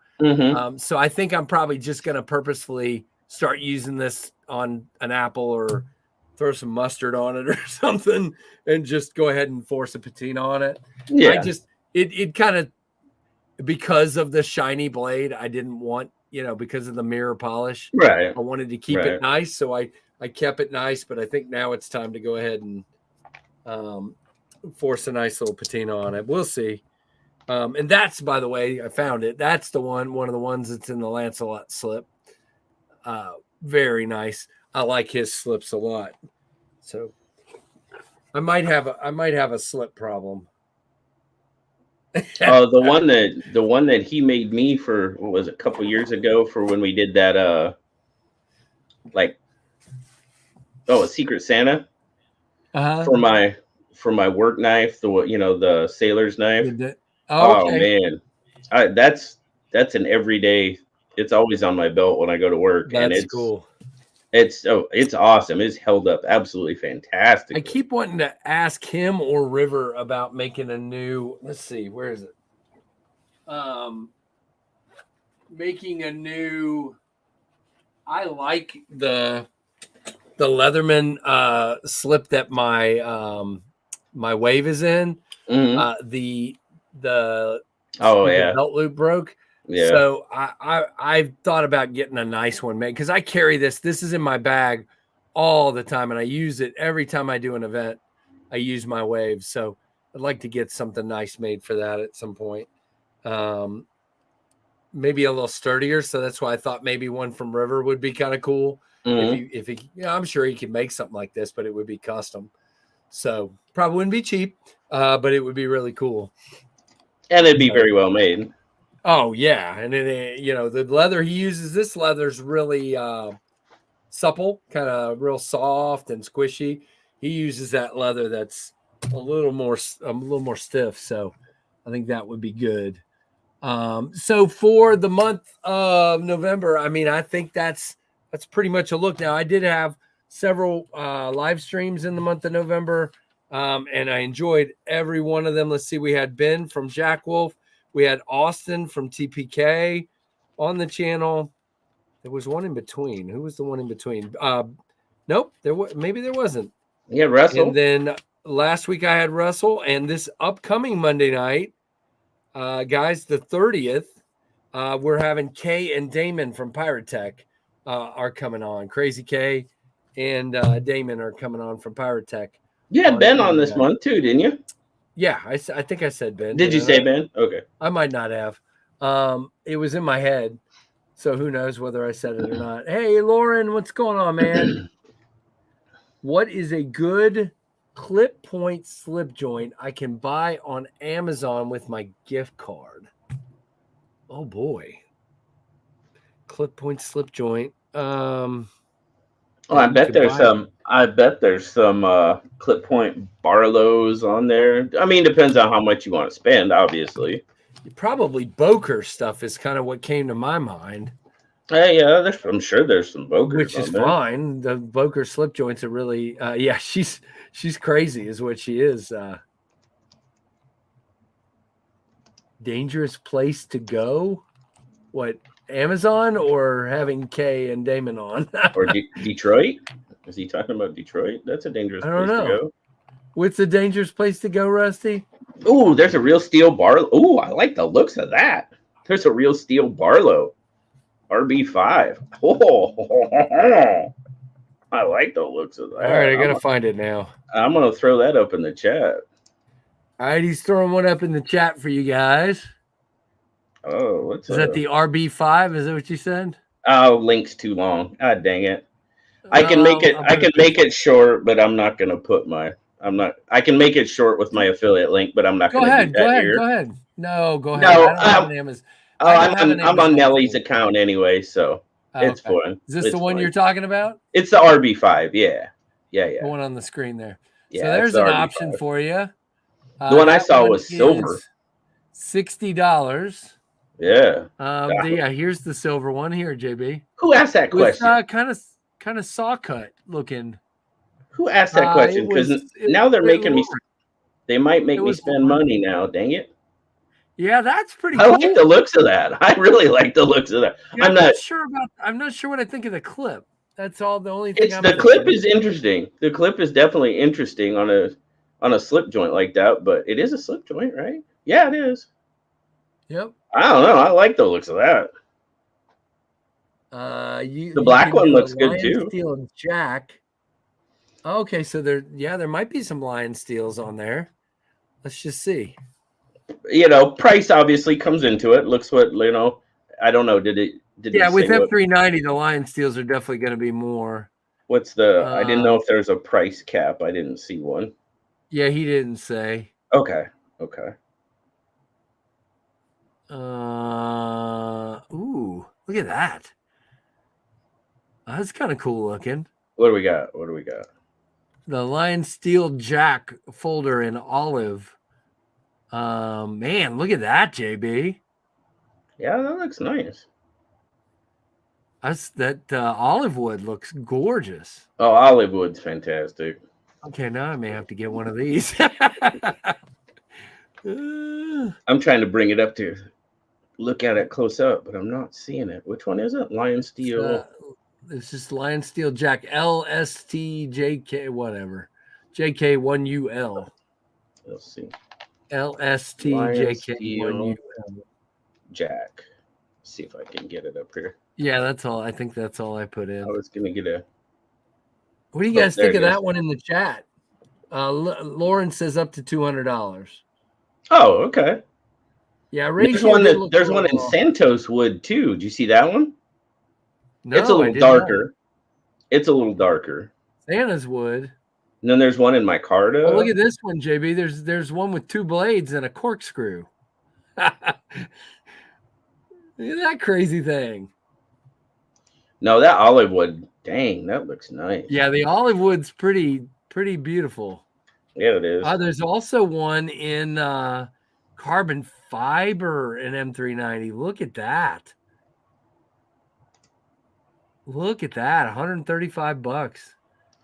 So I think I'm probably just going to purposefully start using this on an apple or throw some mustard on it or something and just go ahead and force a patina on it. Yeah. It kind of, because of the shiny blade, I didn't want, because of the mirror polish. Right. I wanted to keep it nice. So I kept it nice, but I think now it's time to go ahead and force a nice little patina on it. We'll see. And that's, by the way, I found it. That's one of the ones that's in the Lancelot slip. Very nice. I like his slips a lot. So I might have a slip problem. The one that he made me for, what was it, a couple years ago, for when we did that a Secret Santa for my work knife, the sailor's knife. Oh man, that's an everyday. It's always on my belt when I go to work. That's and it's cool. It's awesome. It's held up absolutely fantastic. I keep wanting to ask him or River about making a new. Let's see, where is it? Making a new. I like the Leatherman slip that my my wave is in. The belt loop broke. Yeah. So I've thought about getting a nice one made, because I carry this. This is in my bag all the time, and I use it every time I do an event. I use my wave. So I'd like to get something nice made for that at some point. Maybe a little sturdier. So that's why I thought maybe one from River would be kind of cool. If he, I'm sure he could make something like this, but it would be custom. So probably wouldn't be cheap, but it would be really cool. And it'd be very well made. Oh yeah, and the leather he uses, this leather's really supple, kind of real soft and squishy. He uses that leather that's a little more stiff, so I think that would be good. So for the month of November, I mean, I think that's pretty much a look. Now, I did have several live streams in the month of November, and I enjoyed every one of them. Let's see, we had Ben from Jack Wolf. We had Austin from TPK on the channel. There was one in between. Who was the one in between? Nope, maybe there wasn't. Yeah, Russell. And then last week I had Russell, and this upcoming Monday night, guys, the 30th, we're having Kay and Damon from Pirate Tech are coming on. Crazy Kay and Damon are coming on from Pirate Tech. You had Ben on this month too, didn't you? Yeah, I think I said Ben. Did you say Ben? Okay. I might not have. It was in my head, so who knows whether I said it or not. Hey, Lauren, what's going on, man? What is a good clip point slip joint I can buy on Amazon with my gift card? Oh boy. Clip point slip joint. Oh, I that you bet could there's buy. some. I bet there's some clip point Barlows on there. I mean, depends on how much you want to spend, obviously. Probably Boker stuff is kind of what came to my mind, Hey, yeah, I'm sure there's some Bokers which is on there. fine. The Boker slip joints are really, yeah, she's crazy, is what she is. Dangerous place to go. What, Amazon or having Kay and Damon on? Or Detroit? Is he talking about Detroit? That's a dangerous I don't place to know. go. What's a dangerous place to go, Rusty? Ooh, there's a real steel Barlow. Ooh, I like the looks of that. There's a real steel Barlow. RB5. Oh, I like the looks of that. All right, I gotta find it now. I'm gonna throw that up in the chat. All right, he's throwing one up in the chat for you guys. Oh, what's Is that the RB5? Is that what you said? Oh, link's too long. God dang it. I can make it. I can make it short, but I'm not gonna put my. I'm not. I can make it short with my affiliate link, but I'm not Go gonna ahead. do that Go ahead. here. Go ahead. No, go ahead. No, I don't have an Amazon. Oh, I'm on Nellie's account anyway, so it's fun. Is this the one you're talking about? It's the RB5. Yeah. The one on the screen there. Yeah, so there's an option for you. The one I saw was silver. $60. Yeah. Yeah. Here's the silver one here, JB. Who asked that question? Kind of saw cut looking. Who asked that question? Because now they're making me. They might make me spend money now. Dang it. Yeah, that's pretty cool. I like the looks of that. I really like the looks of that. Yeah, I'm not sure what I think of the clip. That's all. The only thing. The clip is interesting. The clip is definitely interesting on a slip joint like that. But it is a slip joint, right? Yeah, it is. Yep. I don't know. I like the looks of that. The black one looks good too. Steel and Jack. Okay, so there might be some lion steels on there. Let's just see. Price obviously comes into it. Looks what I don't know. Did it? Yeah, with F390, the lion steels are definitely going to be more. What's the? I didn't know if there's a price cap. I didn't see one. Yeah, he didn't say. Okay. Ooh, look at that. That's kind of cool looking. What do we got? The lion steel Jack folder in olive. Man, look at that, JB. Yeah, that looks nice. That olive wood looks gorgeous. Oh, olive wood's fantastic. Okay, now I may have to get one of these. I'm trying to bring it up to look at it close up, but I'm not seeing it. Which one is it? Lion Steel. It's just Lion Steel Jack LSTJK whatever. JK1UL. Let's see. LSTJK1UL. Jack. See if I can get it up here. Yeah, that's all. I think that's all I put in. I was gonna get a. What do you guys think of that one in the chat? Lauren says up to $200. Oh, okay. Yeah, there's one in Santos wood too. Did you see that one? No, it's a little darker. It's a little darker. Santa's wood. And then there's one in micarta. Oh, look at this one, JB. There's one with 2 blades and a corkscrew. Look at that crazy thing. No, that olive wood. Dang, that looks nice. Yeah, the olive wood's pretty beautiful. Yeah, it is. There's also one in carbon fiber in M390. Look at that. Look at that. $135.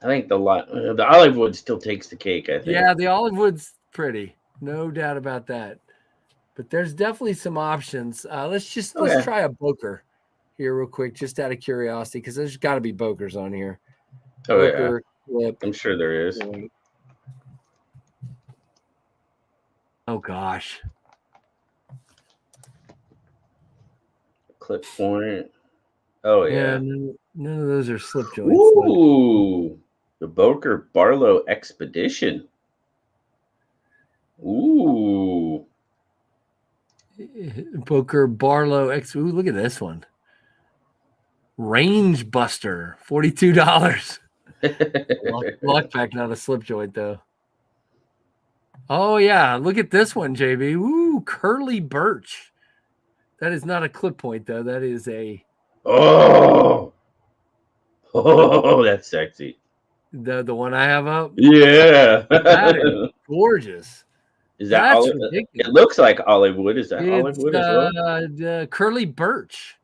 I think the olive wood still takes the cake, I think. Yeah, the olive wood's pretty. No doubt about that. But there's definitely some options. Let's try a Boker here real quick, just out of curiosity, because there's got to be Bokers on here. Oh, Boker, yeah. I'm sure there is. Oh, gosh. Clip point. Oh, yeah. None of those are slip joints. Ooh, the Boker Barlow Expedition. Ooh. Boker Barlow X. Ooh, look at this one. Range Buster, $42. Luck pack, not a slip joint, though. Oh, yeah. Look at this one, JB. Ooh, Curly Birch. That is not a clip point, though. That is a... Oh! Oh, that's sexy. The one I have up. Yeah. That is gorgeous. Is that That's olive? It ridiculous. looks like olive wood. Is that olive It's wood as well? the curly birch.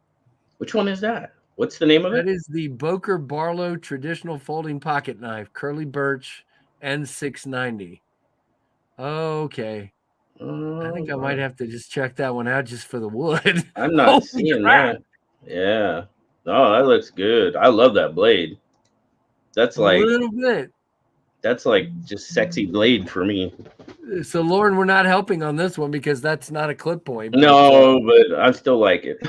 Which one is that? What's the name of That it? is the Boker Barlow traditional folding pocket knife, curly birch, N690. Okay. I think I might have to just check that one out just for the wood. I'm not Holy seeing crap. that. Yeah. Oh, that looks good. I love that blade. That's A like little bit. just sexy blade for me. So, Lauren, we're not helping on this one because that's not a clip point. No, but I still like it.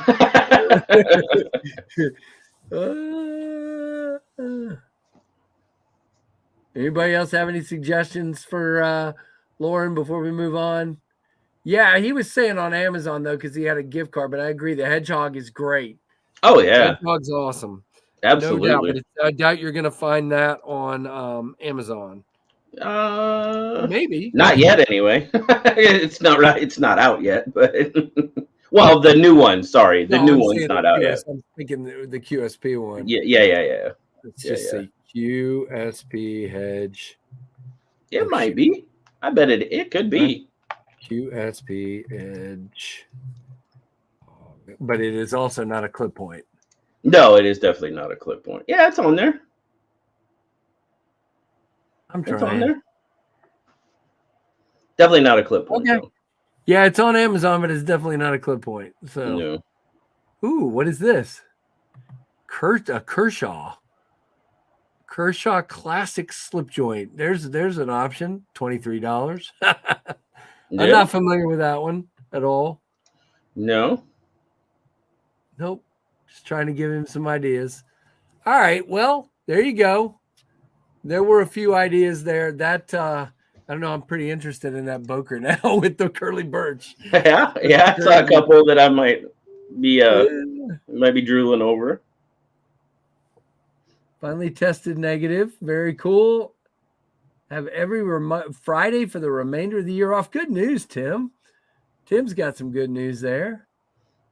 Anybody else have any suggestions for Lauren before we move on? Yeah, he was saying on Amazon though, because he had a gift card, but I agree the hedgehog is great. Oh yeah, Hedgehog's awesome. absolutely. No doubt, but I doubt you're gonna find that on Amazon. Maybe. Not yet anyway. It's not right. It's not out yet, but well, the new one. Sorry, the new one's not out yet. I'm thinking the QSP one. Yeah. Let's just say QSP hedge. It might be. I bet it could be. QSP edge. But it is also not a clip point. No, it is definitely not a clip point. Yeah, it's on there. I'm trying. It's on there. Definitely not a clip point. Okay. Though. Yeah, it's on Amazon, but it's definitely not a clip point. So, no. Ooh, what is this? Kershaw classic slip joint. There's an option. $23. I'm not familiar with that one at all. No. Nope. Just trying to give him some ideas. All right. Well, there you go. There were a few ideas there. That I don't know. I'm pretty interested in that Boker now with the curly birch. Yeah. I saw a couple that I might be drooling over. Finally tested negative. Very cool. Have every Friday for the remainder of the year off. Good news, Tim. Tim's got some good news there.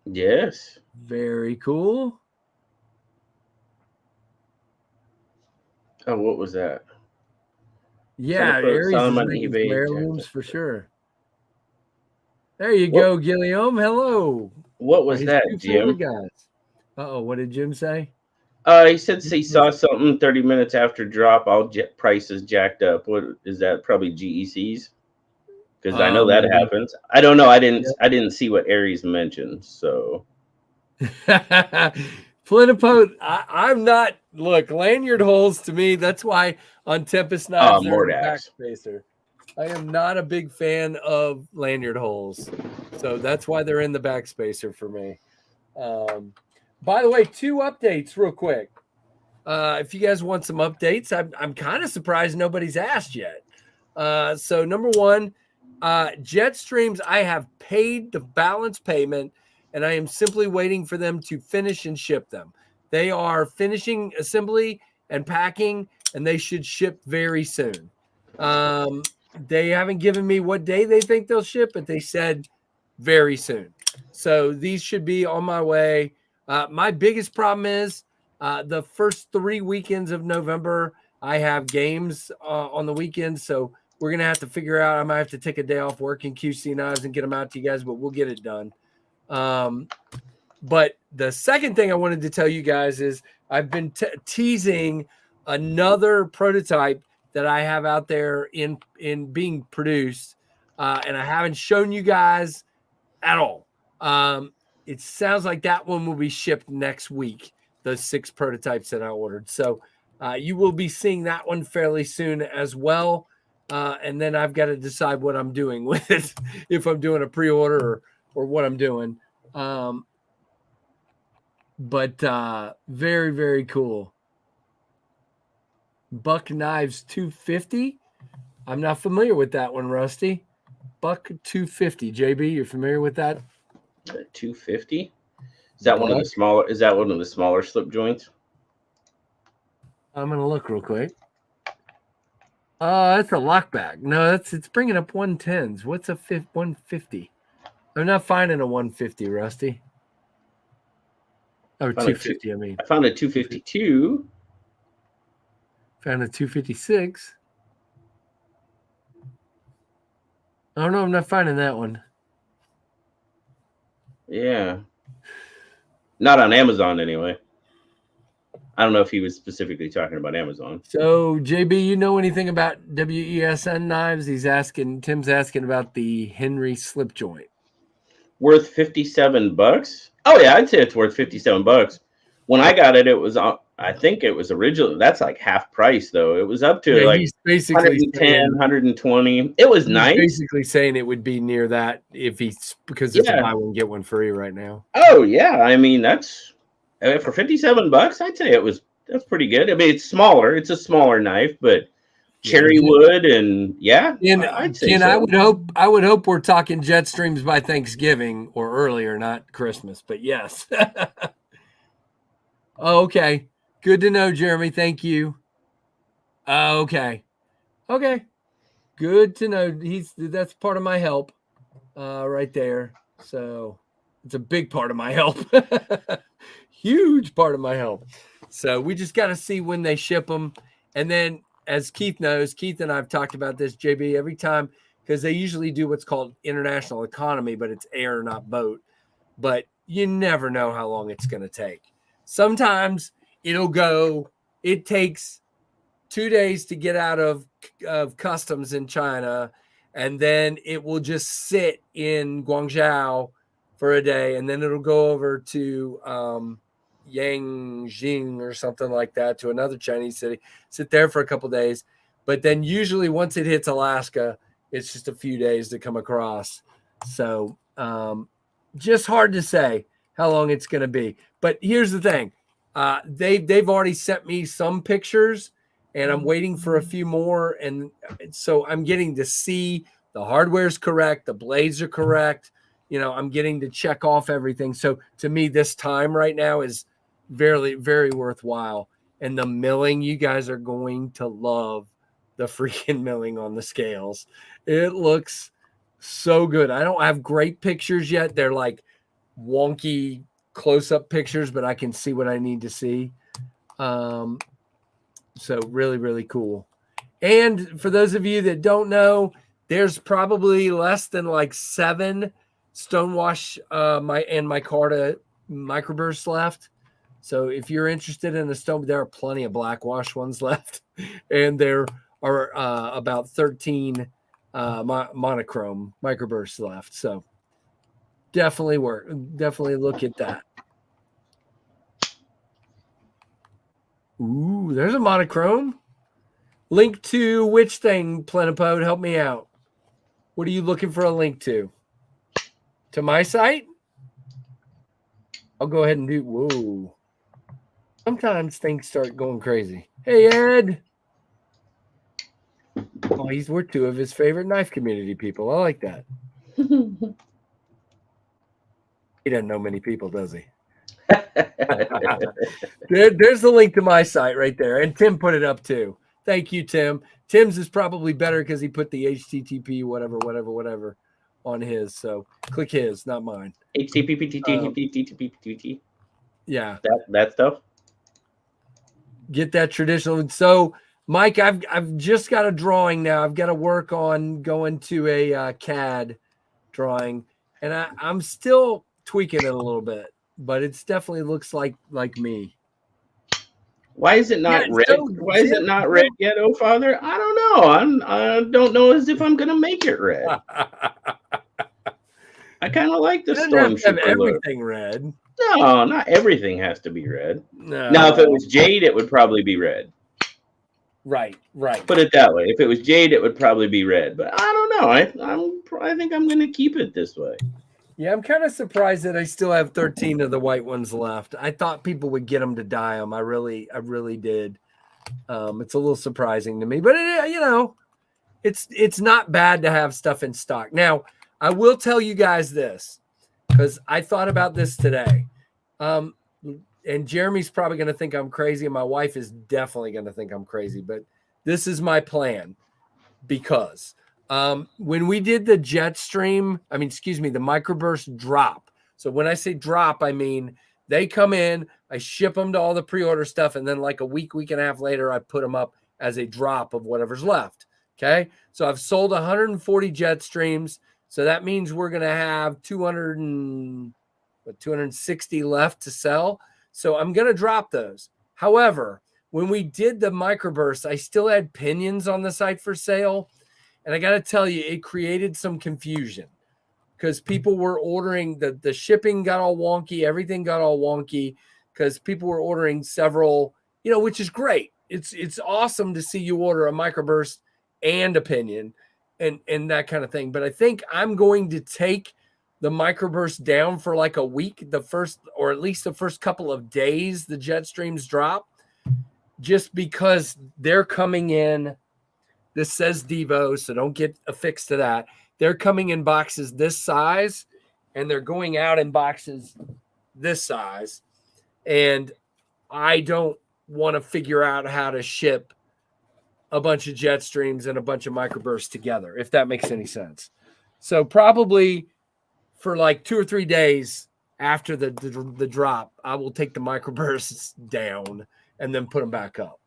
Yes. Very cool. Oh, what was that? Yeah, Aries is making some heirlooms for sure. There you go, Guillaume. Hello. What was that, Jim? Uh-oh, what did Jim say? He said he saw something 30 minutes after drop. All prices jacked up. What is that? Probably GECs, because I know that happens. I don't know. I didn't see what Aries mentioned. So, Plenipote. I'm not. Look, lanyard holes to me. That's why on Tempest Knives they're in the backspacer. I am not a big fan of lanyard holes, so that's why they're in the backspacer for me. By the way, 2 updates real quick. If you guys want some updates, I'm kind of surprised nobody's asked yet. So number 1, Jetstreams, I have paid the balance payment, and I am simply waiting for them to finish and ship them. They are finishing assembly and packing, and they should ship very soon. They haven't given me what day they think they'll ship, but they said very soon. So these should be on my way. My biggest problem is the first 3 weekends of November, I have games on the weekends. So we're going to have to figure out. I might have to take a day off work in QC Knives and get them out to you guys, but we'll get it done. But the second thing I wanted to tell you guys is I've been teasing another prototype that I have out there in being produced, and I haven't shown you guys at all. It sounds like that one will be shipped next week, those 6 prototypes that I ordered. So you will be seeing that one fairly soon as well. And then I've got to decide what I'm doing with it, if I'm doing a pre-order or what I'm doing. But very, very cool. Buck Knives 250. I'm not familiar with that one, Rusty. Buck 250. JB, you're familiar with that? 250. Is that one of the smaller? Is that one of the smaller slip joints? I'm gonna look real quick. That's a lockback. No, it's bringing up 110s. What's a 150? I'm not finding a 150, Rusty. Oh, 250. I mean, I found a 252. Found a 256. Oh no, I'm not finding that one. Yeah. Not on Amazon anyway. I don't know if he was specifically talking about Amazon. So, JB, you know anything about WESN knives? Tim's asking about the Henry slip joint. Worth $57? Oh yeah, I'd say it's worth $57. When I got it, it was I think it was originally, that's like half price though. It was up to like he's basically 110, saying, 120. It was nice. Basically saying it would be near that because it's a buy one get one free right now. Oh yeah, I mean that's for $57. I'd say that's pretty good. I mean it's smaller. It's a smaller knife, but cherry wood and I'd say so. I would hope we're talking jet streams by Thanksgiving or earlier, not Christmas. But yes. Okay. Good to know, Jeremy. Thank you. Okay. Good to know. That's part of my help right there. So it's a big part of my help. Huge part of my help. So we just got to see when they ship them. And then as Keith knows, Keith and I have talked about this, JB, every time, because they usually do what's called international economy, but it's air, not boat. But you never know how long it's going to take. Sometimes it takes 2 days to get out of customs in China, and then it will just sit in Guangzhou for a day, and then it'll go over to Yangjing or something like that, to another Chinese city, sit there for a couple of days. But then usually once it hits Alaska, it's just a few days to come across. So just hard to say how long it's going to be. But here's the thing. They've already sent me some pictures, and I'm waiting for a few more. And so I'm getting to see the hardware's correct. The blades are correct. I'm getting to check off everything. So to me, this time right now is very, very worthwhile. And the milling, you guys are going to love the freaking milling on the scales. It looks so good. I don't have great pictures yet. They're like wonky close-up pictures, but I can see what I need to see. So really, really cool. And for those of you that don't know, there's probably less than like 7 Stonewash and micarta microbursts left. So if you're interested in a stone, there are plenty of blackwash ones left, and there are about 13 monochrome microbursts left. So definitely look at that. Ooh, there's a monochrome. Link to which thing, Plenipode? Help me out. What are you looking for a link to? To my site? I'll go ahead and do. Whoa. Sometimes things start going crazy. Hey, Ed. Oh, we're 2 of his favorite knife community people. I like that. He doesn't know many people, does he? There's the link to my site right there. And Tim put it up too. Thank you, Tim. Tim's is probably better because he put the HTTP whatever on his. So click his, not mine. HTTP. Yeah. That stuff. Get that traditional. So Mike, I've just got a drawing now. I've got to work on going to a CAD drawing, and I'm still tweaking it a little bit, but it's definitely looks like me. Why is it not red? Why is it not red yet, oh father? I don't know. I don't know as if I'm gonna make it red. I kind of like the stormtrooper everything red. No, not everything has to be red. No. Now, if it was jade, it would probably be red. Right. Put it that way. If it was jade, it would probably be red. But I don't know. I think I'm going to keep it this way. Yeah, I'm kind of surprised that I still have 13 of the white ones left. I thought people would get them to dye them. I really did. It's a little surprising to me, but it's not bad to have stuff in stock. Now, I will tell you guys this, because I thought about this today. And Jeremy's probably going to think I'm crazy, and my wife is definitely going to think I'm crazy, but this is my plan, because when we did the the microburst drop. So when I say drop, I mean they come in, I ship them to all the pre-order stuff, and then like a week and a half later, I put them up as a drop of whatever's left. Okay. So I've sold 140 jet streams. So that means we're going to have 260 left to sell. So I'm going to drop those. However, when we did the microburst, I still had pinions on the site for sale. And I got to tell you, it created some confusion because people were ordering, the shipping got all wonky. Everything got all wonky because people were ordering several, which is great. It's awesome to see you order a microburst and a pinion and that kind of thing. But I think I'm going to take the microburst down for like a week, or at least the first couple of days the jet streams drop, just because they're coming in. This says Divo, so don't get affixed to that. They're coming in boxes this size, and they're going out in boxes this size. And I don't want to figure out how to ship a bunch of jet streams and a bunch of microbursts together, if that makes any sense. So probably for like 2 or 3 days after the drop, I will take the microbursts down and then put them back up.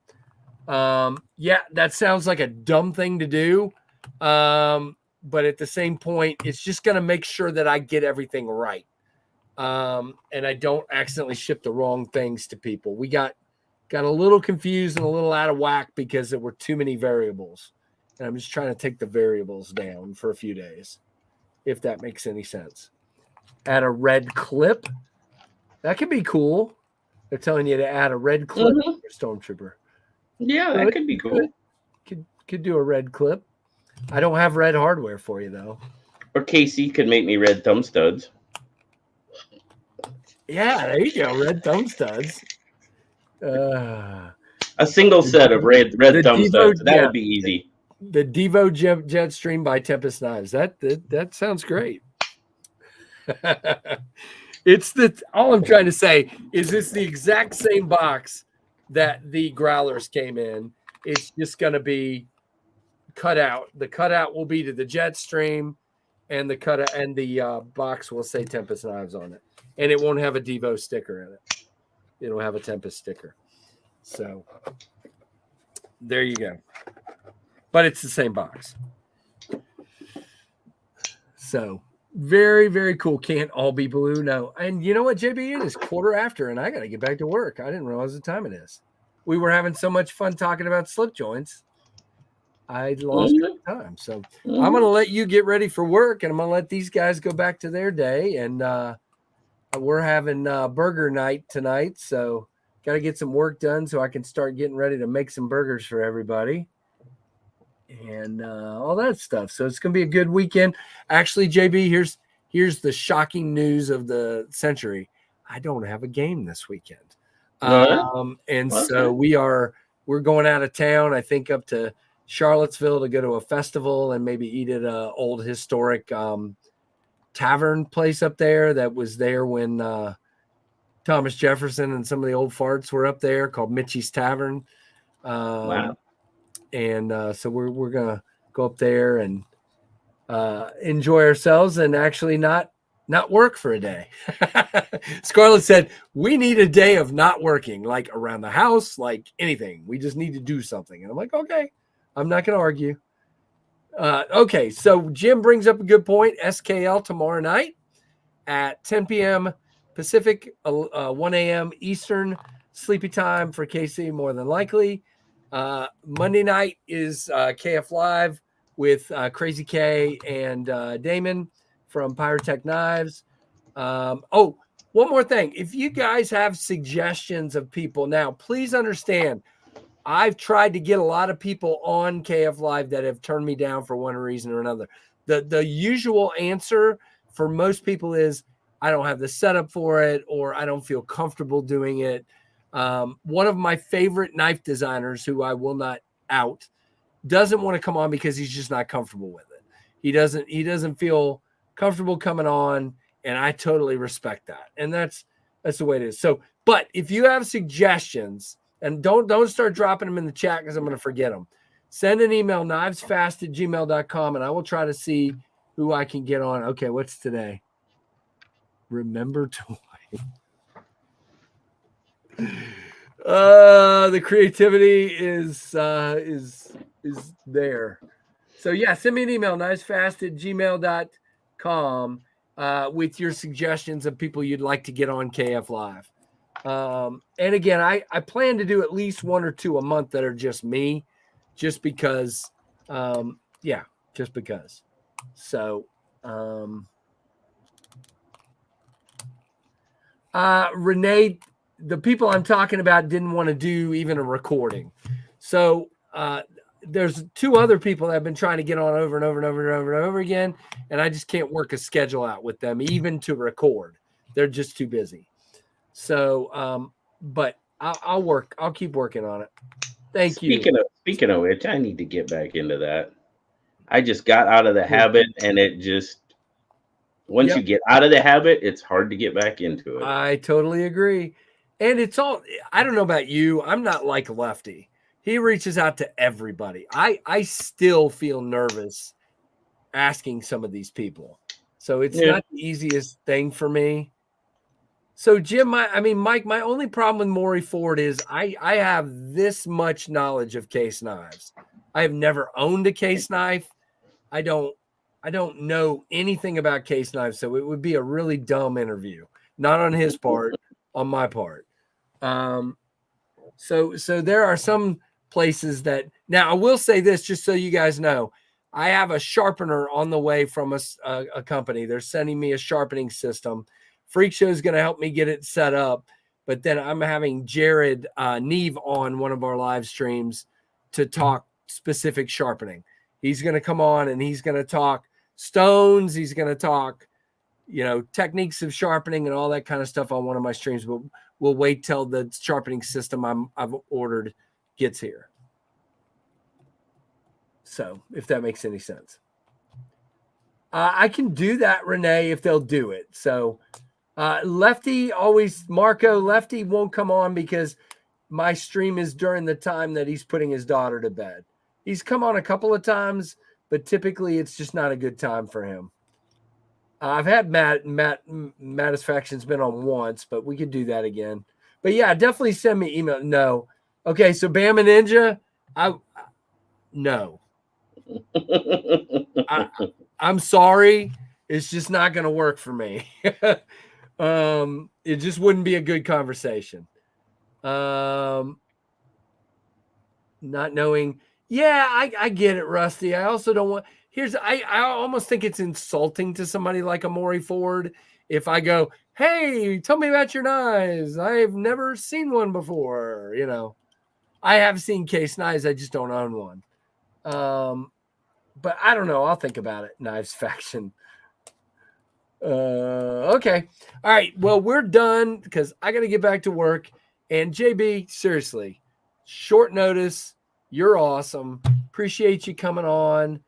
Yeah, that sounds like a dumb thing to do. But at the same point, it's just going to make sure that I get everything right. And I don't accidentally ship the wrong things to people. We got a little confused and a little out of whack because there were too many variables. And I'm just trying to take the variables down for a few days, if that makes any sense. Add a red clip. That could be cool. They're telling you to add a red clip for Stormtrooper. Yeah, that could be cool. Could do a red clip. I don't have red hardware for you, though. Or Casey could make me red thumb studs. Yeah, there you go. Red thumb studs. A single set of red thumb studs. That would be easy. The Divo Jet Stream by Tempest Knives. That sounds great. All I'm trying to say is it's the exact same box that the growlers came in. It's just going to be cut out. The cutout will be to the jet stream, and the box will say Tempest Knives on it, and it won't have a Divo sticker in it. It'll have a Tempest sticker. So there you go. But it's the same box. So very, very cool. Can't all be blue. No. And you know what, JB? It is 1:15, and I got to get back to work. I didn't realize the time it is. We were having so much fun talking about slip joints. I lost time. So I'm going to let you get ready for work, and I'm going to let these guys go back to their day. And we're having burger night tonight. So got to get some work done so I can start getting ready to make some burgers for everybody. And all that stuff. So it's going to be a good weekend. Actually, JB, here's the shocking news of the century. I don't have a game this weekend. So we're going out of town, I think up to Charlottesville to go to a festival and maybe eat at a old historic tavern place up there that was there when Thomas Jefferson and some of the old farts were up there, called Mitchie's Tavern. Wow. And so we're going to go up there and enjoy ourselves and actually not work for a day. Scarlett said, we need a day of not working, like around the house, like anything. We just need to do something. And I'm like, okay, I'm not going to argue. Okay, so Jim brings up a good point. SKL tomorrow night at 10 p.m. Pacific, 1 a.m. Eastern, sleepy time for KC, more than likely. Monday night is KF Live with Crazy K and Damon from Pyrotech Knives. One more thing. If you guys have suggestions of people, now please understand, I've tried to get a lot of people on KF Live that have turned me down for one reason or another. The usual answer for most people is, I don't have the setup for it, or I don't feel comfortable doing it. One of my favorite knife designers, who I will not out, doesn't want to come on because he's just not comfortable with it. He doesn't feel comfortable coming on, and I totally respect that. And that's the way it is. So, but if you have suggestions, and don't start dropping them in the chat because I'm going to forget them. Send an email, knivesfast@gmail.com, and I will try to see who I can get on. Okay, what's today? Remember to The creativity is there. So yeah, send me an email, knivesfast@gmail.com, with your suggestions of people you'd like to get on KF Live. And again, I plan to do at least 1 or 2 a month that are just me, just because, just because. So, Renee, the people I'm talking about didn't want to do even a recording. So, there's 2 other people that have been trying to get on over and over and over and over and over again, and I just can't work a schedule out with them, even to record. They're just too busy. So, but I'll keep working on it. Thank you. Speaking of which, I need to get back into that. I just got out of the habit, and it just once you get out of the habit, it's hard to get back into it. I totally agree. And it's all, I don't know about you. I'm not like Lefty. He reaches out to everybody. I still feel nervous asking some of these people. So it's not the easiest thing for me. So Jim, Mike, my only problem with Maury Ford is I have this much knowledge of case knives. I have never owned a case knife. I don't know anything about case knives, so it would be a really dumb interview. Not on his part, on my part. So there are some places that, now I will say this, just so you guys know, I have a sharpener on the way from a company. They're sending me a sharpening system. Freak Show is going to help me get it set up, but then I'm having Jared Neve on one of our live streams to talk specific sharpening. He's going to come on and he's going to talk stones. He's going to talk, techniques of sharpening and all that kind of stuff on one of my streams. But we'll wait till the sharpening system I've ordered gets here. So if that makes any sense, I can do that, Renee, if they'll do it. So Lefty Lefty won't come on because my stream is during the time that he's putting his daughter to bed. He's come on a couple of times, but typically it's just not a good time for him. I've had Matt's Faction's been on once, but we could do that again. But yeah, definitely send me email. No. Okay, so Bama Ninja, no. I'm sorry. It's just not going to work for me. It just wouldn't be a good conversation. Not knowing. Yeah, I get it, Rusty. I also don't want. I almost think it's insulting to somebody like a Maury Ford if I go, hey, tell me about your knives. I've never seen one before. I have seen case knives. I just don't own one. But I don't know. I'll think about it. Knives Faction. Okay. All right. Well, we're done because I got to get back to work. And JB, seriously, short notice. You're awesome. Appreciate you coming on.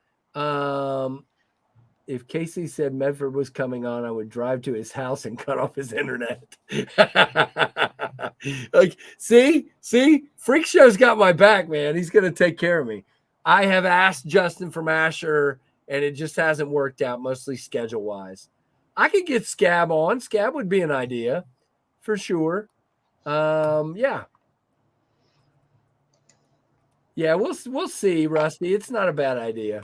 If Casey said Medford was coming on, I would drive to his house and cut off his internet. Like, see, Freak Show's got my back, man. He's going to take care of me. I have asked Justin from Asher, and it just hasn't worked out, mostly schedule-wise. I could get Scab on. Scab would be an idea for sure. Yeah. Yeah, we'll see, Rusty. It's not a bad idea.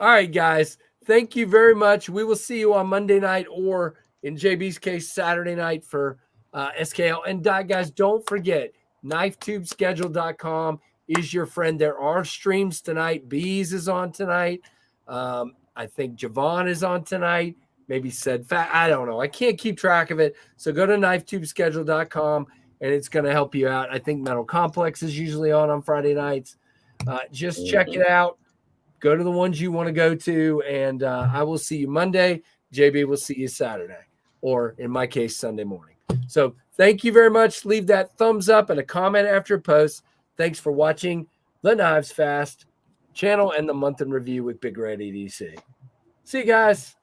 All right, guys. Thank you very much. We will see you on Monday night or, in JB's case, Saturday night for SKL. And, guys, don't forget, KnifeTubeSchedule.com is your friend. There are streams tonight. Bees is on tonight. I think Javon is on tonight. Maybe said fat. I don't know. I can't keep track of it. So go to KnifeTubeSchedule.com, and it's going to help you out. I think Metal Complex is usually on Friday nights. Just check it out. Go to the ones you want to go to, and I will see you Monday. JB will see you Saturday, or in my case, Sunday morning. So thank you very much. Leave that thumbs up and a comment after a post. Thanks for watching the Knives Fast channel and the month in review with BigRedEDC. See you guys.